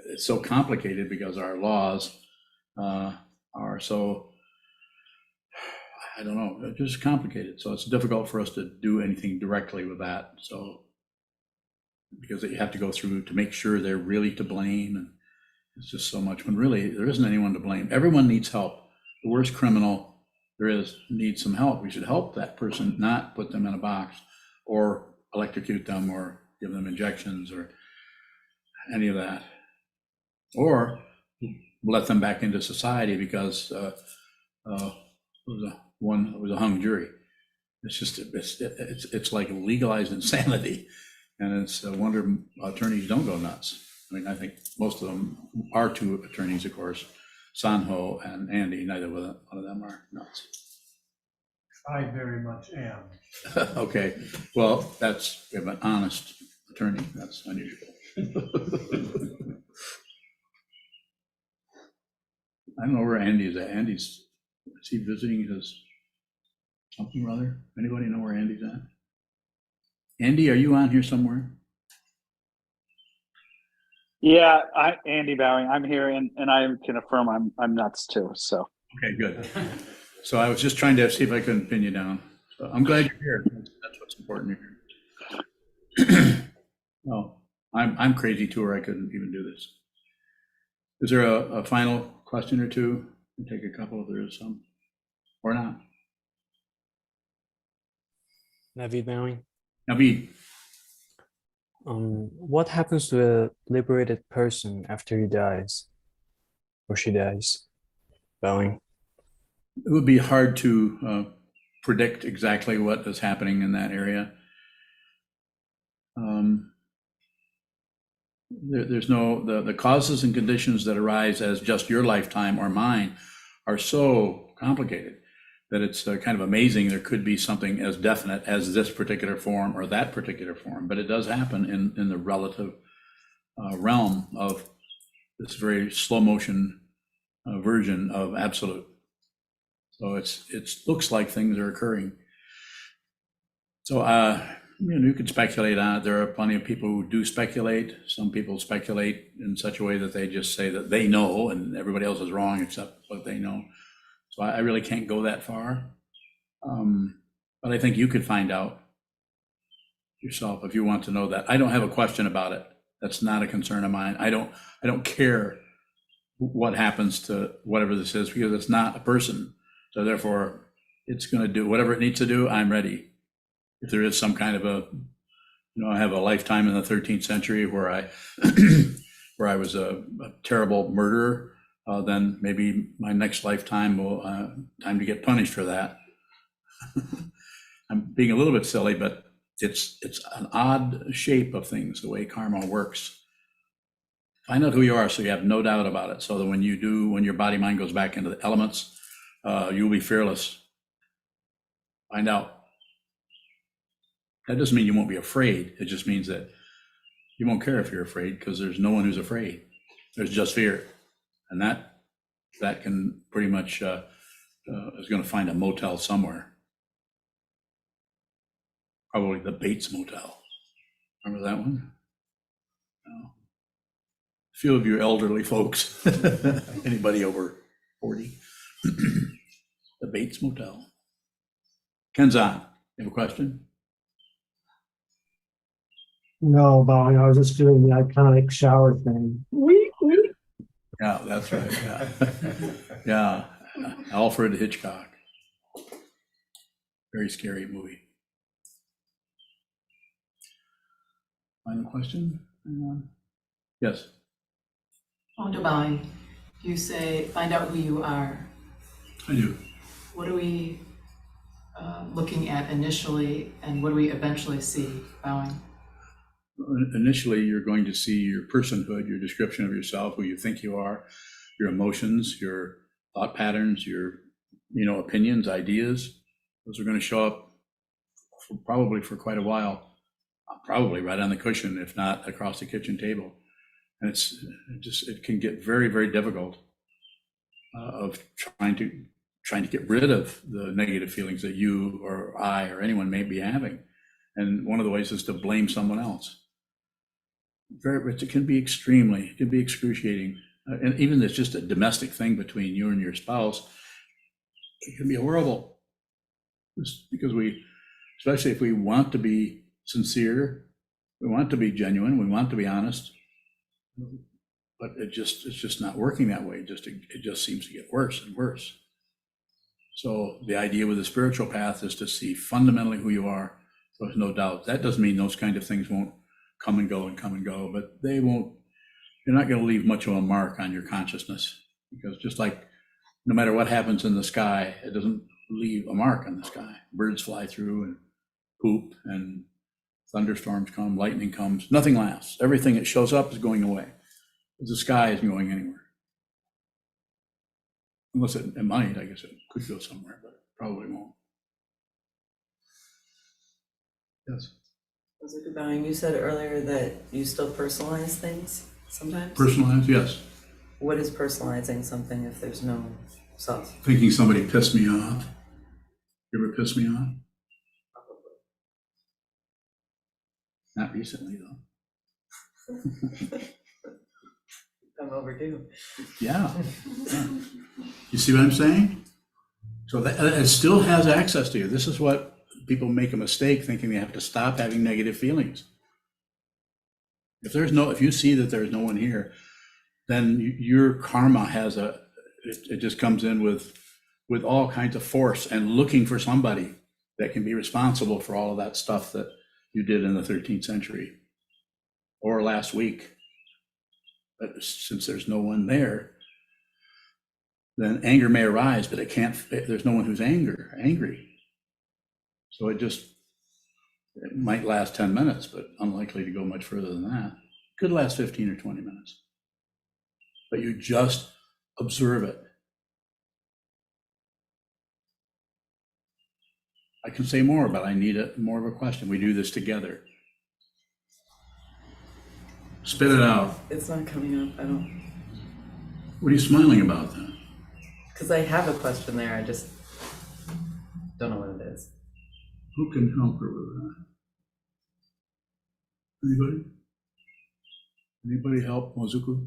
it's so complicated because our laws are so, I don't know, they're just complicated. So it's difficult for us to do anything directly with that. So, because you have to go through to make sure they're really to blame. And it's just so much, when really there isn't anyone to blame. Everyone needs help. The worst criminal there is needs some help. We should help that person, not put them in a box or electrocute them or give them injections or any of that, or let them back into society because it was a hung jury. It's just it's like legalized insanity, and it's a wonder attorneys don't go nuts. I mean, I think most of them are two attorneys, of course, Sanho and Andy. Neither one of them are nuts. I very much am. Okay, well, we have an honest attorney. That's unusual. I don't know where Andy is at. Andy's Is he visiting his something or other? Anybody know where Andy's at? Andy, are you on here somewhere? Yeah, Andy Bowing. I'm here, and I can affirm I'm nuts too. So Okay, good. So I was just trying to see if I couldn't pin you down. So I'm glad you're here. That's what's important here. Well, I'm crazy too, or I couldn't even do this. Is there a final question or two? We'll take a couple if there is some, or not. Navid Bowing. Naveed, What happens to a liberated person after he dies or she dies? Bowing. it would be hard to predict exactly what is happening in that area. There's no, the causes and conditions that arise as just your lifetime or mine are so complicated that it's kind of amazing there could be something as definite as this particular form or that particular form, but it does happen in the relative realm of this very slow motion version of absolute. So it looks like things are occurring. So you could speculate on it. There are plenty of people who do speculate. Some people speculate in such a way that they just say that they know and everybody else is wrong except what they know. So I really can't go that far. But I think you could find out yourself if you want to know that. I don't have a question about it. That's not a concern of mine. I don't care what happens to whatever this is because it's not a person. So therefore, it's going to do whatever it needs to do. I'm ready. If there is some kind of I have a lifetime in the 13th century where I was a terrible murderer, then maybe my next lifetime will time to get punished for that. I'm being a little bit silly, but it's an odd shape of things, the way karma works. Find out who you are so you have no doubt about it. So that when your body mind goes back into the elements, you'll be fearless. Find out. That doesn't mean you won't be afraid. It just means that you won't care if you're afraid because there's no one who's afraid. There's just fear. And that can pretty much is going to find a motel somewhere. Probably the Bates Motel. Remember that one? No. A few of you elderly folks, anybody over 40? The Bates Motel. Kenzan, you have a question? No, Bowing, I was just doing the iconic shower thing. Yeah, that's right. Yeah, yeah. Alfred Hitchcock. Very scary movie. Final question? Anyone? Yes. Dr. Bowing, you say find out who you are. I do. What are we looking at initially, and what do we eventually see, Bowing? Initially, you're going to see your personhood, your description of yourself, who you think you are, your emotions, your thought patterns, your opinions, ideas. Those are going to show up probably for quite a while, probably right on the cushion, if not across the kitchen table. And it can get very, very difficult of trying to get rid of the negative feelings that you or I or anyone may be having. And one of the ways is to blame someone else. It can be excruciating. And even if it's just a domestic thing between you and your spouse, it can be horrible. Just because especially if we want to be sincere, we want to be genuine, we want to be honest, but it's just not working that way. It just seems to get worse and worse. So the idea with the spiritual path is to see fundamentally who you are. So there's no doubt. That doesn't mean those kind of things won't come and go, but you're not going to leave much of a mark on your consciousness, because just like no matter what happens in the sky, it doesn't leave a mark on the sky. Birds fly through and poop, and thunderstorms come, lightning comes, nothing lasts. Everything that shows up is going away. The sky isn't going anywhere. Unless it might, I guess it could go somewhere, but it probably won't. Yes. Dr. Bowing, you said earlier that you still personalize things sometimes? Personalized, yes. What is personalizing something if there's no Sounds Thinking somebody pissed me off. You ever piss me off? probably. Not recently, though. I'm overdue. Yeah. You see what I'm saying? So that it still has access to you. This is what people make a mistake thinking they have to stop having negative feelings. If you see that there's no one here, then your karma has it just comes in with all kinds of force and looking for somebody that can be responsible for all of that stuff that you did in the 13th century or last week. But since there's no one there, then anger may arise, but there's no one who's angry. So it might last 10 minutes, but unlikely to go much further than that. Could last 15 or 20 minutes. But you just observe it. I can say more, but I need more of a question. We do this together. Spit it out. It's not coming up. I don't. What are you smiling about then? Because I have a question there. I just don't know what it is. Who can help her with that? Anybody? Anybody help Mozuku?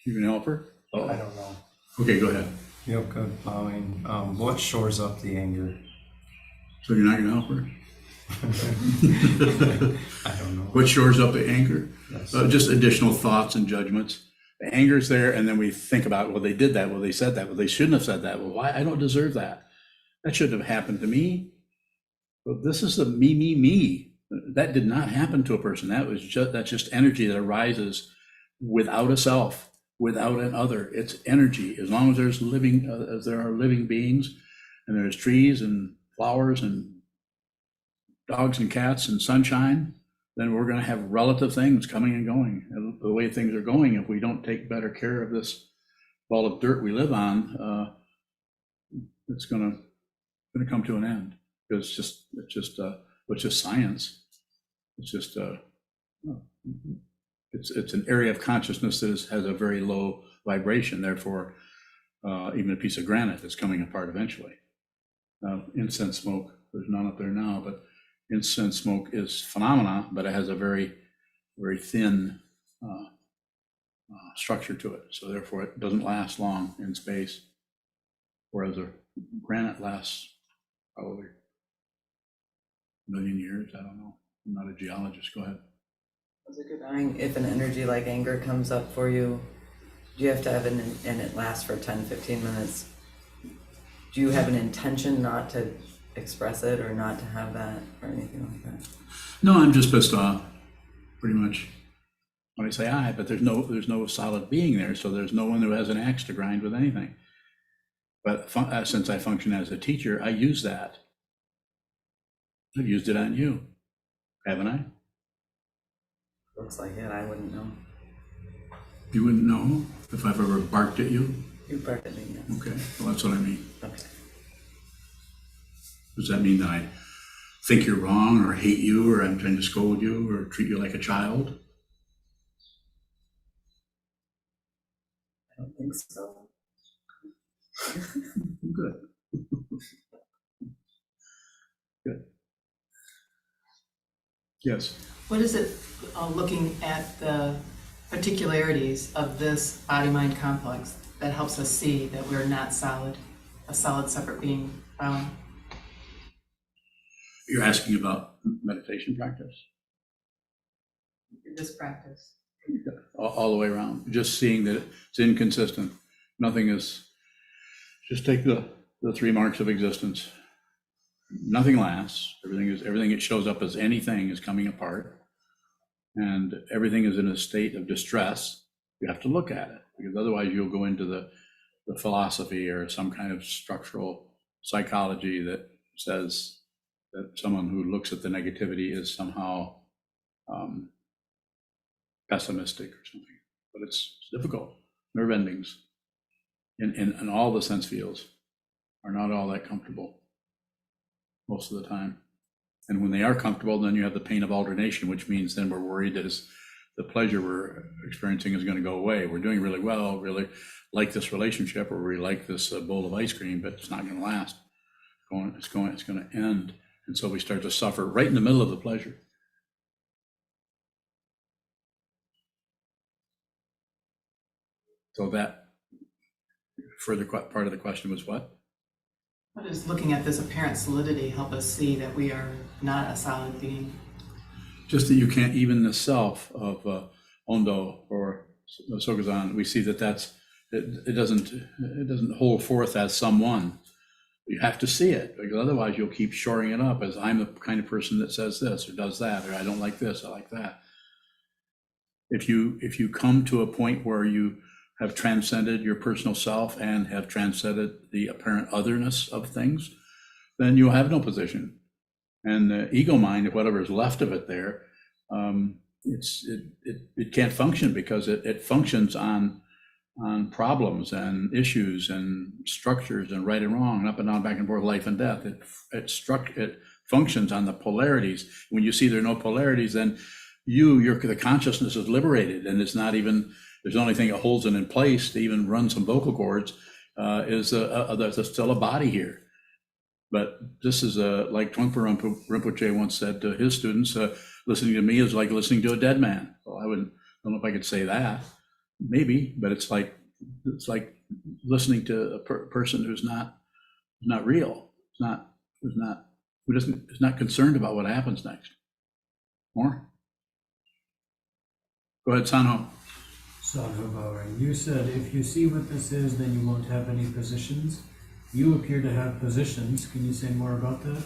You can help her? Oh. I don't know. Okay, go ahead. Yoko, what shores up the anger? So you're not going to help her? I don't know. What shores up the anger? Yes. Just additional thoughts and judgments. The anger's there, and then we think about, well, they did that, well, they said that, well, they shouldn't have said that. Well, why? I don't deserve that. That shouldn't have happened to me. Well, this is the me. That did not happen to a person. That's just energy that arises without a self, without an other. It's energy. As long as there are living beings, and there's trees and flowers and dogs and cats and sunshine, then we're going to have relative things coming and going. And the way things are going, if we don't take better care of this ball of dirt we live on, it's going to come to an end. Because it's just science. It's just it's an area of consciousness that has a very low vibration. Therefore, even a piece of granite is coming apart eventually. Incense smoke, there's none up there now, but incense smoke is phenomena, but it has a very, very thin structure to it. So therefore, it doesn't last long in space. Whereas a granite lasts probably a million years. I don't know. I'm not a geologist. Go ahead. If an energy like anger comes up for you, do you have to have and it lasts for 10, 15 minutes? Do you have an intention not to express it or not to have that or anything like that? No, I'm just pissed off, pretty much. When I say but there's no solid being there, so there's no one who has an axe to grind with anything. But since I function as a teacher, I use that. I've used it on you, haven't I? Looks like it. I wouldn't know. You wouldn't know if I've ever barked at you? You barked at me, yes. Okay, well, that's what I mean. Okay. Does that mean that I think you're wrong or hate you or I'm trying to scold you or treat you like a child? I don't think so. Good. Good. Yes. What is it, looking at the particularities of this body-mind complex that helps us see that we're not a solid separate being? You're asking about meditation practice? This practice. All the way around, just seeing that it's inconsistent. Nothing is, just take the three marks of existence. Nothing lasts. Everything that shows up as anything is coming apart. And everything is in a state of distress. You have to look at it, because otherwise you'll go into the philosophy or some kind of structural psychology that says that someone who looks at the negativity is somehow pessimistic or something. But it's difficult. Nerve endings in all the sense fields are not all that comfortable most of the time. And when they are comfortable, then you have the pain of alternation, which means then we're worried that the pleasure we're experiencing is going to go away. We're doing really well, really like this relationship, or we like this bowl of ice cream, but it's not going to last. It's going to end. And so we start to suffer right in the middle of the pleasure. So that further part of the question was what? How does looking at this apparent solidity help us see that we are not a solid being? Just that you can't, even the self of Ondo or Sokuzan, we see that it doesn't hold forth as someone. You have to see it, because otherwise you'll keep shoring it up as I'm the kind of person that says this or does that, or I don't like this, I like that. If you come to a point where you have transcended your personal self and have transcended the apparent otherness of things, then you'll have no position. And the ego mind, whatever is left of it there, it can't function, because it functions on problems and issues and structures and right and wrong, and up and down, back and forth, life and death. It functions on the polarities. When you see there are no polarities, then the consciousness is liberated, and it's not even, there's the only thing that holds it in place to even run some vocal cords is there's still a body here. But this is like Trungpa Rinpoche once said to his students, listening to me is like listening to a dead man. Well, I don't know if I could say that, maybe, but it's like listening to a person who's not real, who's not concerned about what happens next. More? Go ahead, Sanho. Sadhu, you said if you see what this is, then you won't have any positions. You appear to have positions. Can you say more about that?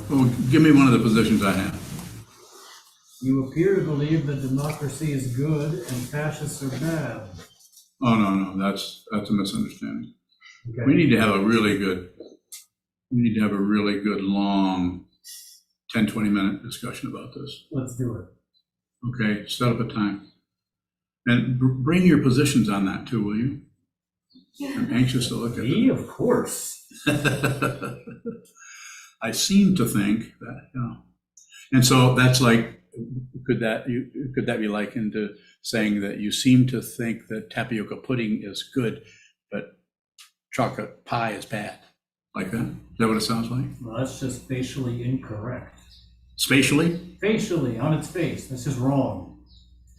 Well, give me one of the positions I have. You appear to believe that democracy is good and fascists are bad. Oh, no, that's a misunderstanding. Okay. We need to have a really good long 10, 20-minute discussion about this. Let's do it. Okay, set up a time. And bring your positions on that too, will you? Yeah. I'm anxious to look at me, them. of course. I seem to think that, and so that's like, could that be likened to saying that you seem to think that tapioca pudding is good, but chocolate pie is bad? Like that? Is that what it sounds like? Well, that's just facially incorrect. Spatially? Facially, on its face. This is wrong.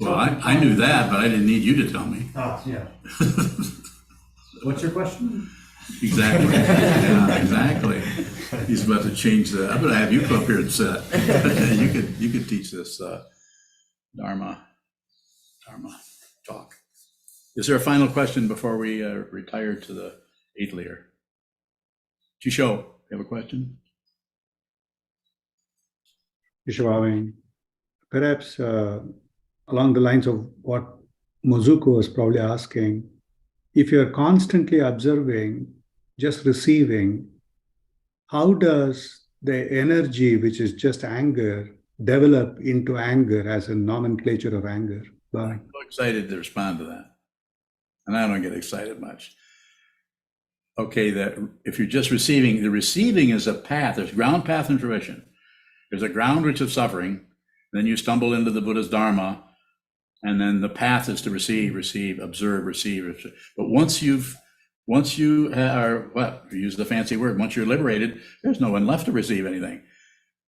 Well, I knew that, but I didn't need you to tell me. Ah, yeah. What's your question? Exactly. Yeah, exactly. He's about to change that. I'm going to have you come up here and sit. You could teach this Dharma talk. Is there a final question before we retire to the eighth layer? Chisho, you have a question? Vishwavin, perhaps along the lines of what Mozuko was probably asking, if you're constantly observing, just receiving, how does the energy, which is just anger, develop into anger as a nomenclature of anger? I'm so excited to respond to that. And I don't get excited much. Okay, that if you're just receiving, the receiving is a path. There's ground, path, and fruition. There's a ground which is suffering. Then you stumble into the Buddha's Dharma. And then the path is to receive, observe, receive. But once you are, use the fancy word, once you're liberated, there's no one left to receive anything.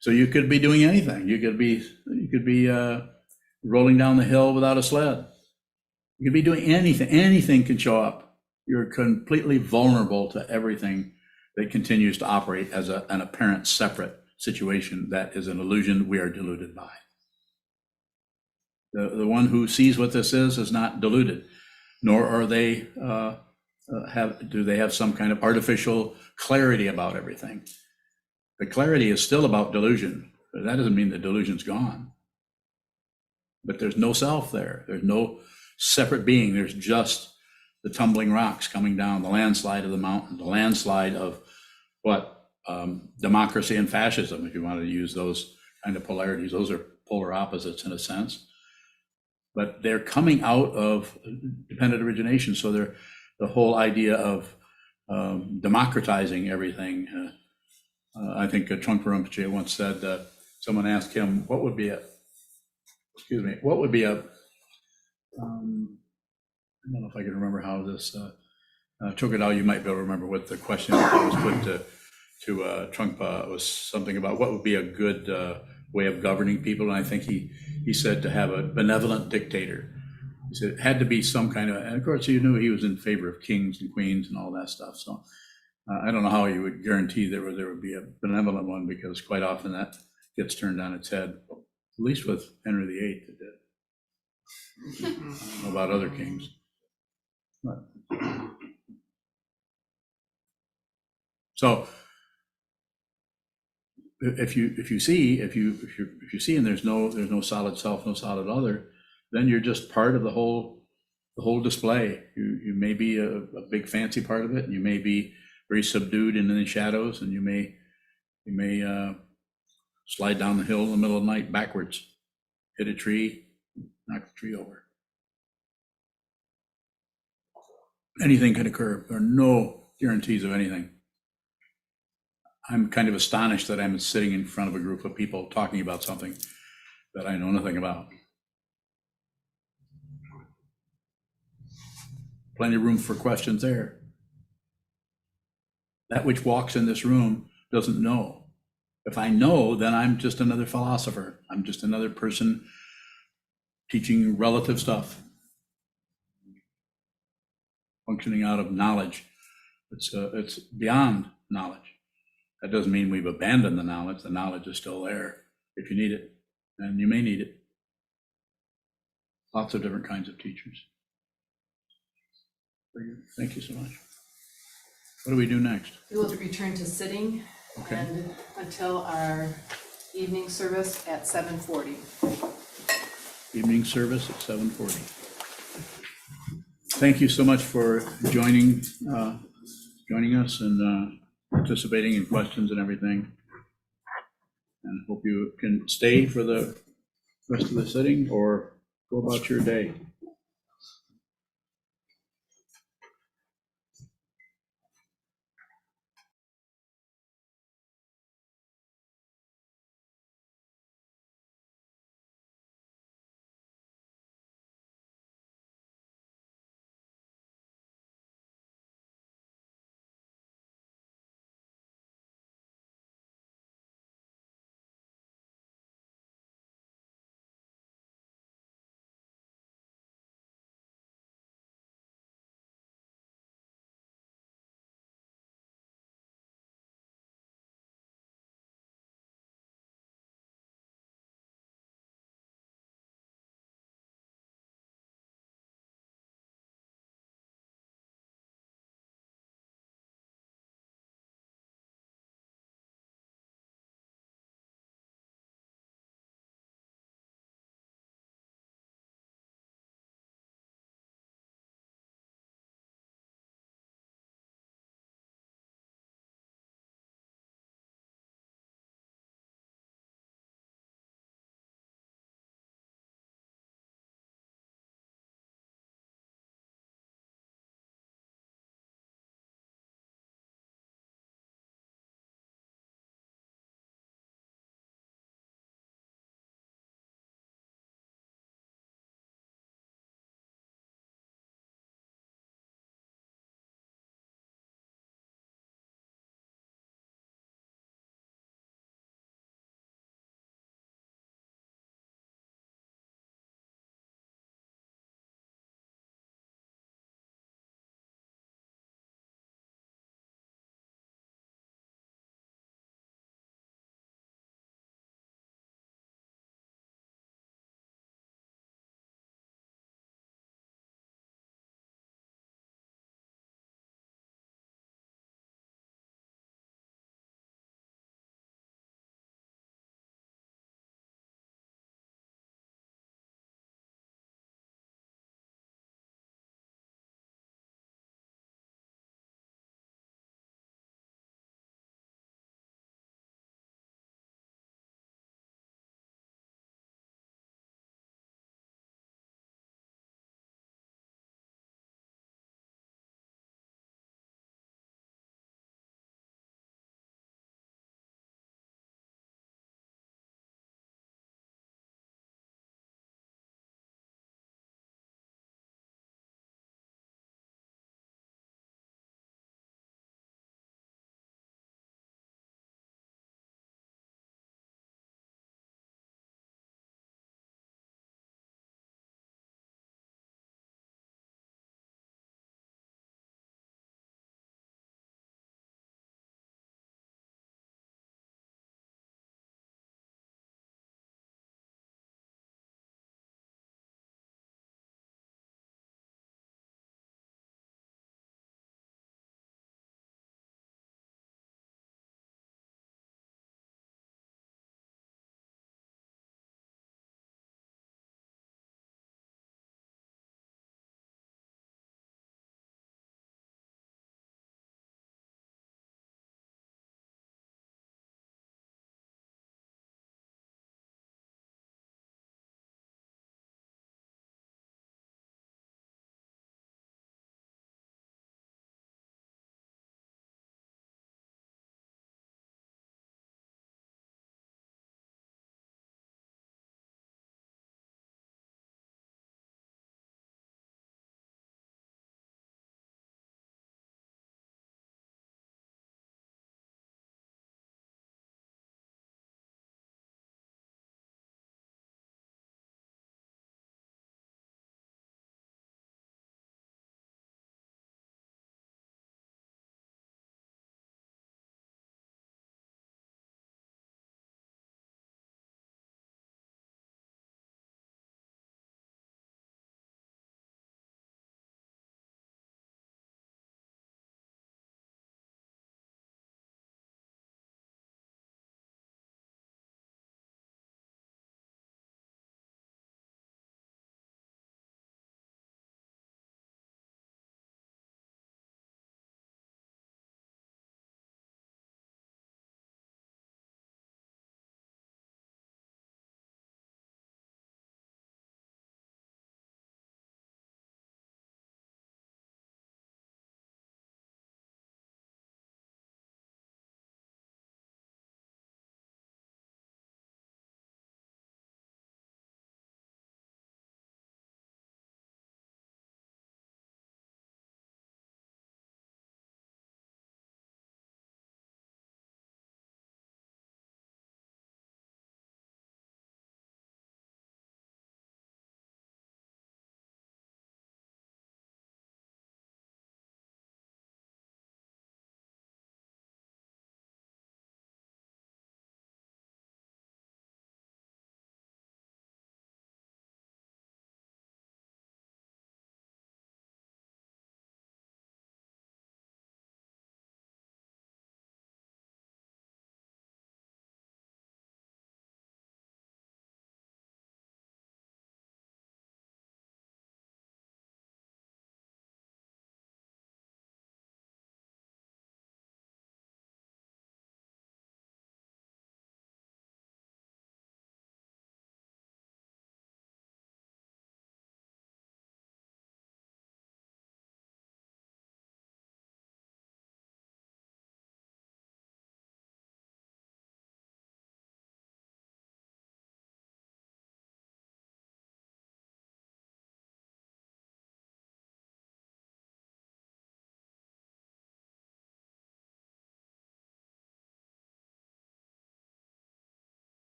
So you could be doing anything. You could be rolling down the hill without a sled. You could be doing anything. Anything can show up. You're completely vulnerable to everything that continues to operate as an apparent separate situation that is an illusion we are deluded by. The one who sees what this is not deluded, nor are they do they have some kind of artificial clarity about everything. The clarity is still about delusion. But that doesn't mean the delusion's gone. But there's no self there. There's no separate being. There's just the tumbling rocks coming down, the landslide of the mountain, the landslide of democracy and fascism, if you wanted to use those kind of polarities. Those are polar opposites in a sense. But they're coming out of dependent origination. So they're the whole idea of democratizing everything. I think Trungpa Rinpoche once said, someone asked him, what would be a I don't know if I can remember how this took it out. You might be able to remember what the question that was put to Trungpa was something about what would be a good way of governing people. And I think he said to have a benevolent dictator. He said it had to be some kind of, and of course, you knew he was in favor of kings and queens and all that stuff. So I don't know how you would guarantee there would be a benevolent one, because quite often that gets turned on its head, at least with Henry VIII it did. I don't know about other kings. But. So if you see and there's no solid self, no solid other, then you're just part of the whole display. You may be a big fancy part of it, and you may be very subdued and in the shadows, and you may slide down the hill in the middle of the night backwards, hit a tree, knock the tree over. Anything can occur. There are no guarantees of anything. I'm kind of astonished that I'm sitting in front of a group of people talking about something that I know nothing about. Plenty of room for questions there. That which walks in this room doesn't know. If I know, then I'm just another philosopher. I'm just another person teaching relative stuff, functioning out of knowledge. It's beyond knowledge. That doesn't mean we've abandoned the knowledge. The knowledge is still there if you need it, and you may need it. Lots of different kinds of teachers. Very good. Thank you so much. What do we do next? We will return to sitting Okay. and until our evening service at 7:40. Evening service at 7:40. Thank you so much for joining us and participating in questions and everything. And hope you can stay for the rest of the sitting or go about your day.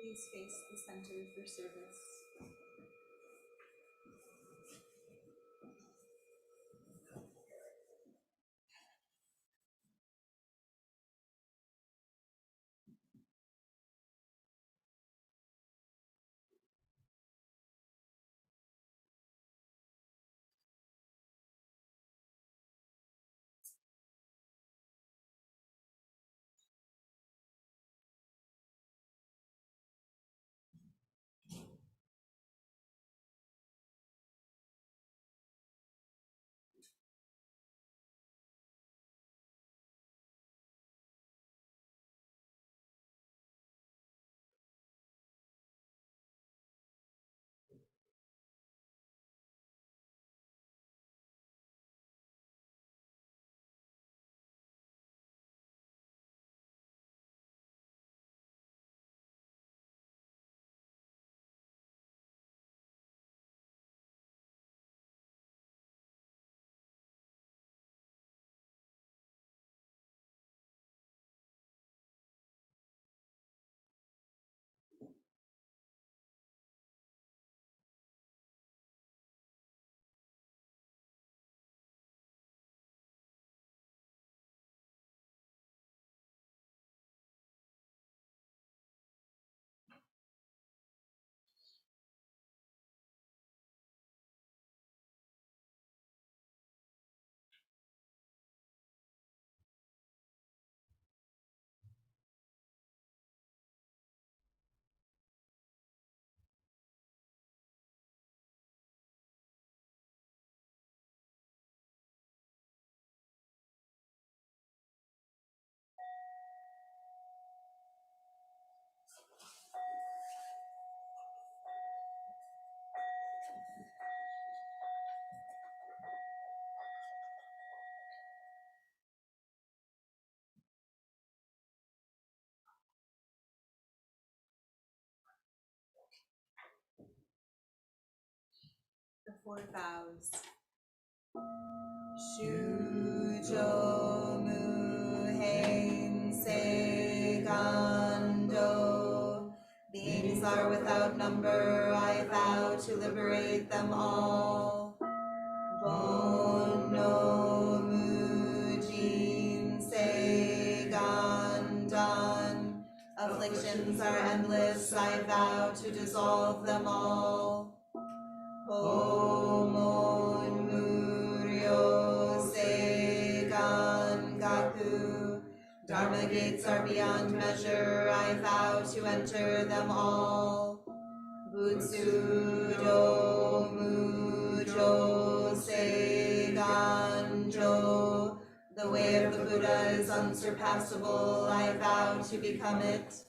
Please face the center for service. The four vows. Shujo muhen segando. Beings are without number, I vow to liberate them all. Bono mujin segandan. Afflictions are endless, I vow to dissolve them all. Homon muryo segan gaku. Dharma gates are beyond measure, I vow to enter them all. Butsudo mujo seganjo. The way of the Buddha is unsurpassable, I vow to become it.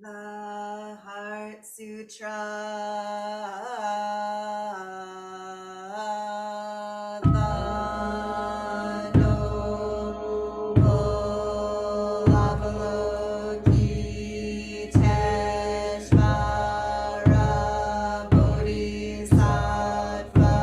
The Heart Sutra, the Noble Avalokiteshvara Bodhisattva,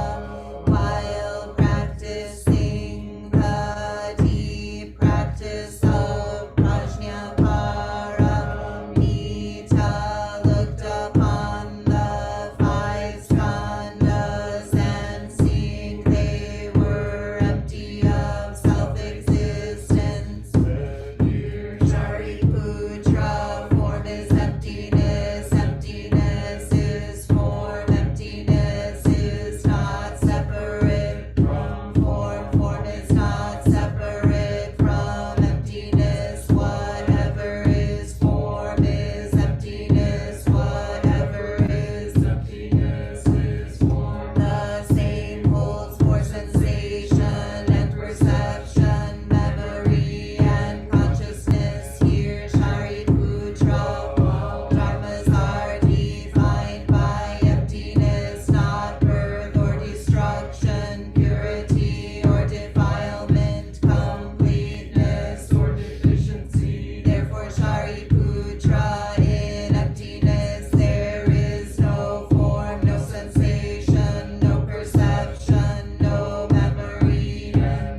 while practicing the deep practice of Prajnaparamita, looked upon the five skandhas and seeing they were empty of self-existence. Shariputra, form is emptiness, emptiness is form, emptiness is not separate from form, form is not separate from emptiness, whatever is form is emptiness, whatever is emptiness is form. The same holds for sensation and perception, memory and consciousness. Here, Shariputra, all dharmas are defined by emptiness, not birth or destruction, purity or defilement, completeness or deficiency. Therefore, Shariputra, in emptiness there is no form, no sensation, no perception, no memory,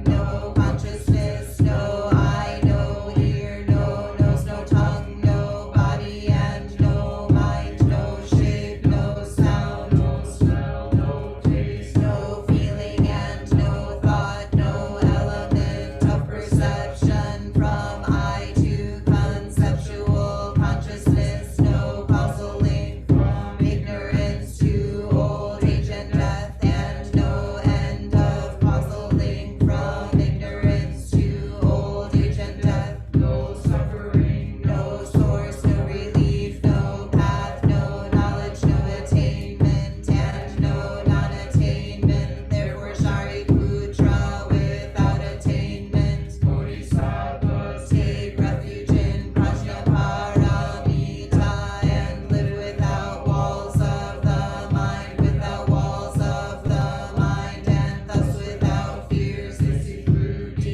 no consciousness, no eye, no ear, no nose, no tongue, no body, and no mind, no shape, no sound, no smell, no taste, no feeling, and no thought, no element of perception from eye to conceptual consciousness, no causal link from ignorance to old age and death, and no end of causal link from ignorance to old age and death, no suffering, no source, no relief, no path, no knowledge, no attainment, and no non-attainment. Therefore, Shariputra, without attainment, Bodhisattvas take refuge in Prajnaparamita and live without walls of the mind, without walls of the mind, and thus without fears, delusions,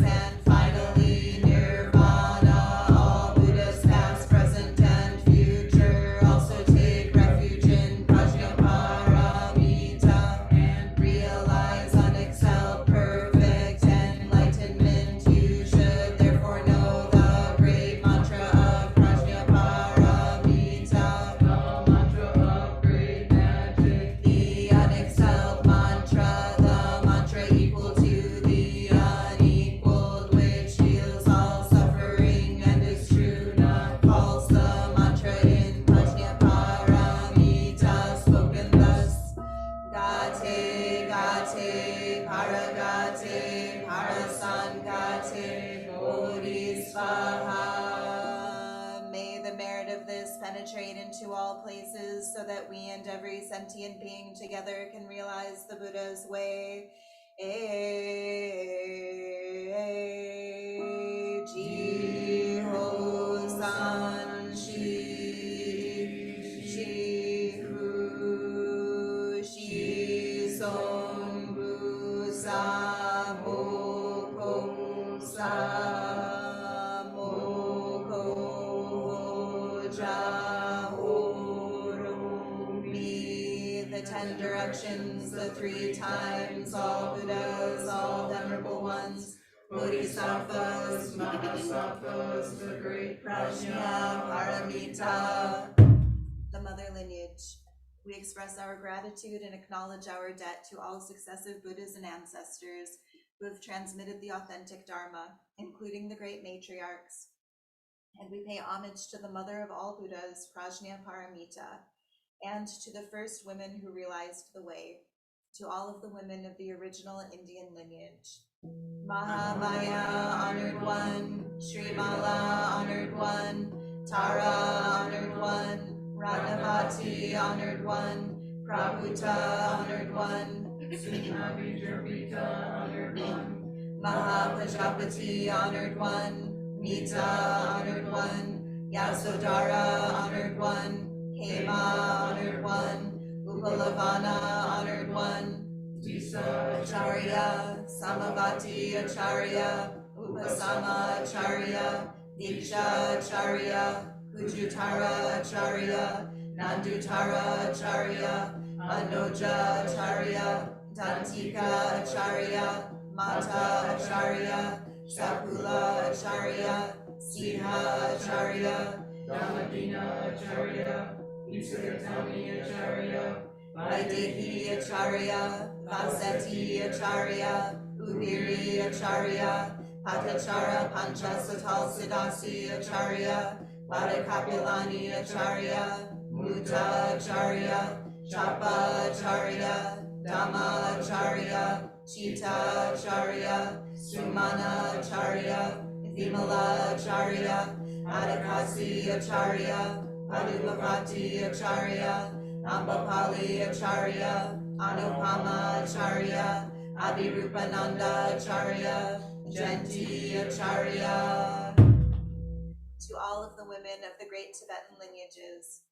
and finally nirvana. All Buddhas past, present, and future also take refuge in Prajnaparamita and realize unexcelled perfect enlightenment. You should therefore know the great mantra of Prajnaparamita, the mantra of great magic, the unexcelled mantra, the mantra equal to the unequaled, which heals all suffering and is true, not false. The mantra in Prajnaparamita, spoken thus: Gate, gate, paragate, parasangate, bodhisvaha. May the merit of this penetrate into all places, so that we and every sentient being together can realize the Buddha's way. Jiho san shi, shihu, shi son bu sa mo kong sa mo ko ja ho rong mi. The 10 directions, the 3 times, all Buddhas, all venerable ones, Bodhisattvas, Mahasattvas, the great Prajnaparamita, the mother lineage. We express our gratitude and acknowledge our debt to all successive Buddhas and ancestors who have transmitted the authentic Dharma, including the great matriarchs. And we pay homage to the mother of all Buddhas, Prajnaparamita, and to the first women who realized the way, to all of the women of the original Indian lineage. Mahamaya, honored one, Srimala, honored one, Tara, honored one, Ratnavati, honored one, Prabhuta, honored one, Sunamita, honored one, Mahapajapati, honored one, Nita, honored one, Yasodhara, honored one. Hema, honored one. Upalavana, honored one. Disa Acharya, Samavati Acharya, Upasama Acharya, Diksha Acharya, Kujutara Acharya, Nandutara Acharya, Anoja Acharya, Dantika Acharya, Mata Acharya, Shakula Acharya, Siha Acharya, Damadina Acharya, Isagatami Acharya, Vaidehi Acharya, Vaseti Acharya, Ubiri Acharya, Patachara Panchasatal Siddhasi Acharya, Vadakapilani Acharya, Muta Acharya, Chapa Acharya, Dhamma Acharya, Chita Acharya, Sumana Acharya, Vimala Acharya, Adakasi Acharya, Padupavati Acharya, Ambapali Acharya, Anupama Acharya, Abhirupananda Acharya, Janti Acharya. To all of the women of the great Tibetan lineages,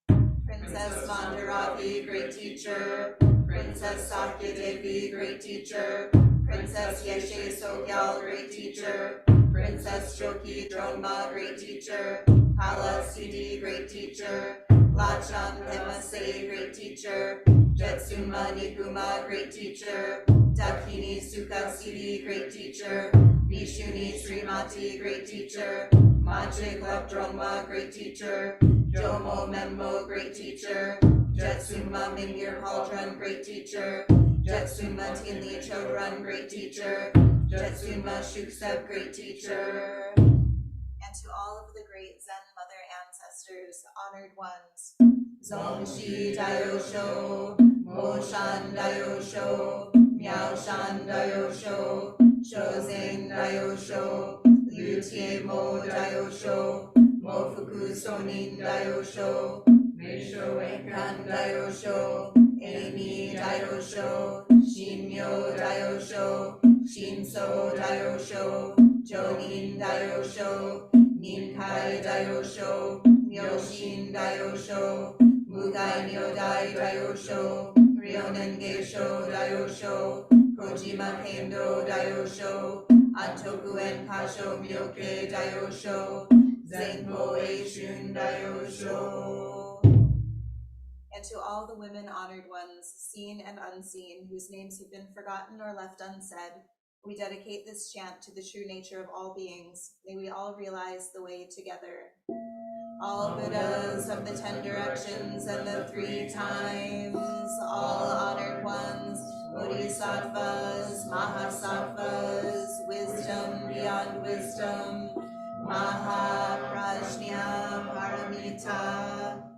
Princess Mandaravi, great teacher, Princess Sakya Devi, great teacher, Princess Yeshe Sogyal, great teacher, Princess Joki Dronma, great teacher, Hala Siddhi, great teacher, Lacham Pemase, great teacher, Jetsuma Niguma, great teacher, Dakini Sukha Siddhi, great teacher, Vishuni Srimati, great teacher, Majik Lapdroma, great teacher, Jomo Memmo, great teacher, Jetsuma Mingir Pauldron, great teacher, Jetsuma Tinli Chodron, great teacher, Jetsuma Shuksep, great teacher. And to all of the great Zen mother ancestors, honored ones, Zongshi Daiosho, Moshan Daiosho, Miaoshan Daiosho, Shozeng Daiosho, Liutie Mo Daiosho, Mofuku Sonin Daiosho, Meisho Enkan Daiosho, Amy Daiosho, Shinmyo Daiosho, Shinso Daiosho, Jonin Daiosho, Ninkai Daiosho, Myoshin Daiosho, Mugai Myodai Daiosho, Ryonen Geisho Daiosho, Kojima Kendo Daiosho, Antokuen Kasho Myoke Daiosho, Zenpo Eishun Daiosho. And to all the women honored ones, seen and unseen, whose names have been forgotten or left unsaid, we dedicate this chant to the true nature of all beings. May we all realize the way together. All Buddhas of the 10 directions and the 3 times, all honored ones, Bodhisattvas, Mahasattvas, wisdom beyond wisdom, Mahaprajna Paramita.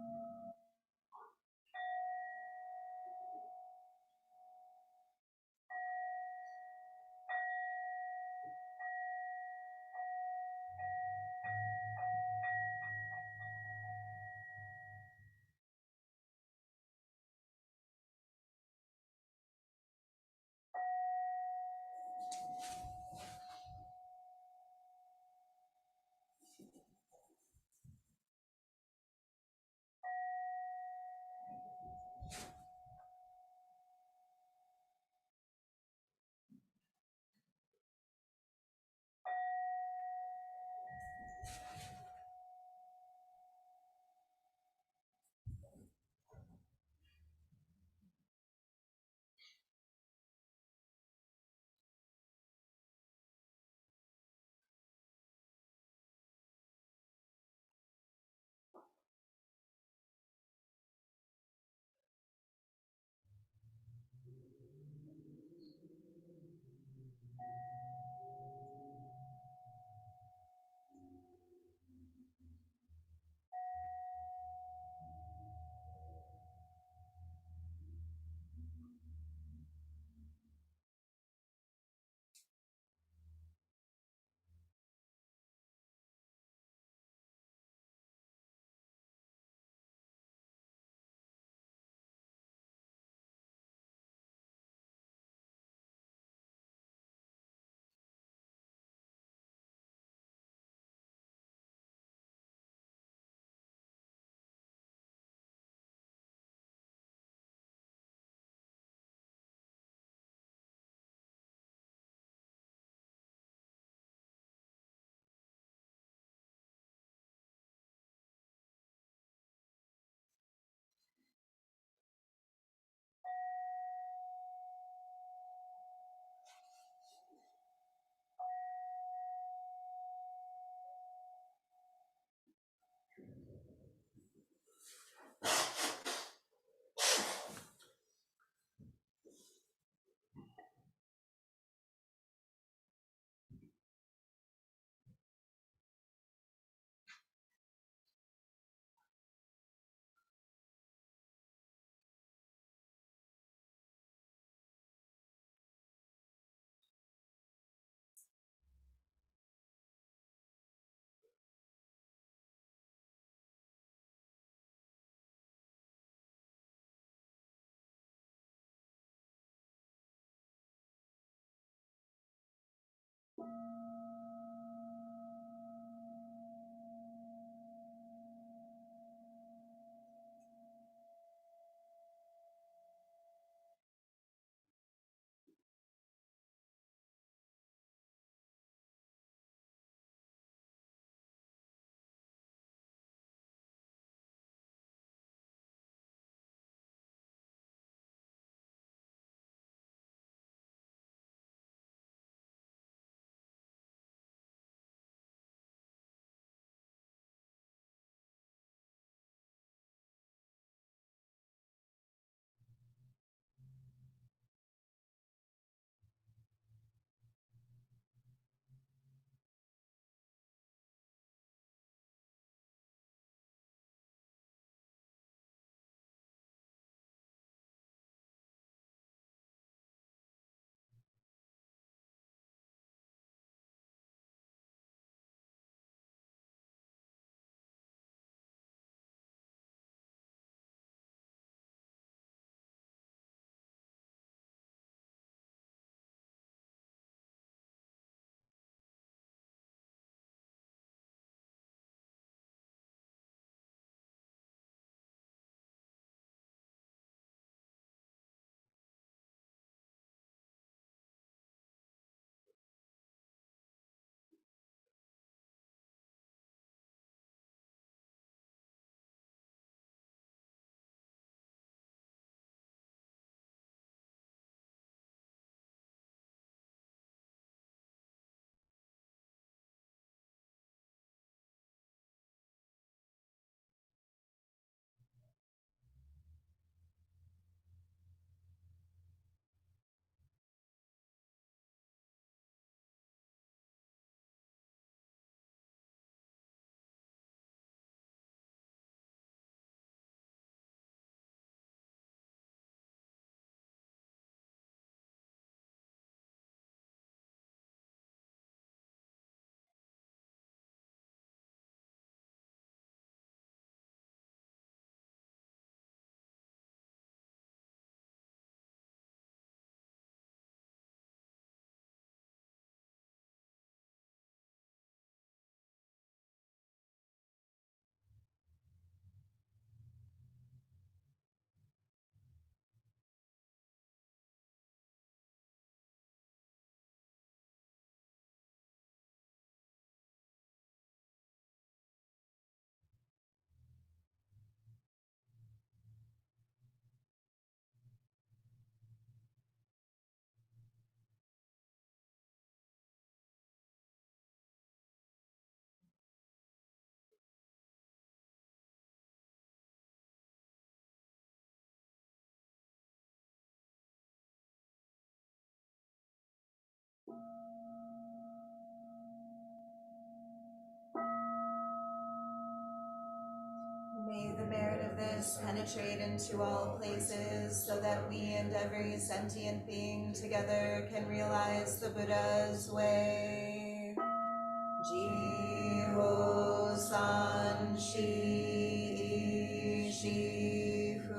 May the merit of this penetrate into all places, so that we and every sentient being together can realize the Buddha's way. Jiho san shi shifu,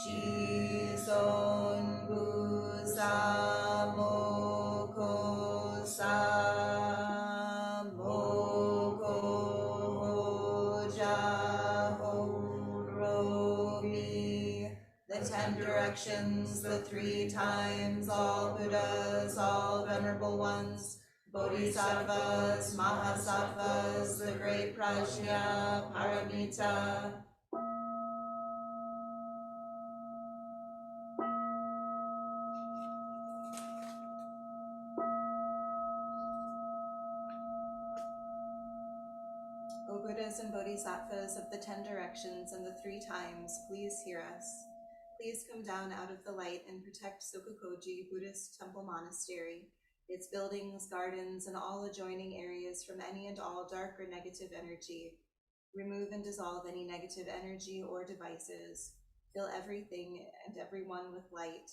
shi son gu sa moko sa moko ja ho ro mi. The 10 directions, the 3 times, all Buddhas, all venerable ones, Bodhisattvas, Mahasattvas, the great Prajna, Paramita. O Buddhas and Bodhisattvas of the 10 directions and the 3 times, please hear us. Please come down out of the light and protect Sokukoji Buddhist Temple Monastery, its buildings, gardens, and all adjoining areas from any and all dark or negative energy. Remove and dissolve any negative energy or devices. Fill everything and everyone with light.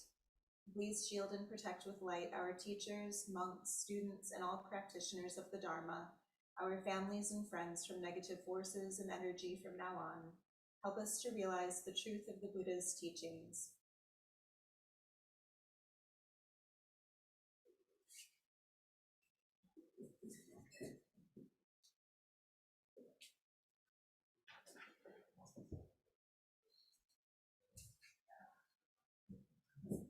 Please shield and protect with light our teachers, monks, students, and all practitioners of the Dharma, our families and friends from negative forces and energy from now on. Help us to realize the truth of the Buddha's teachings.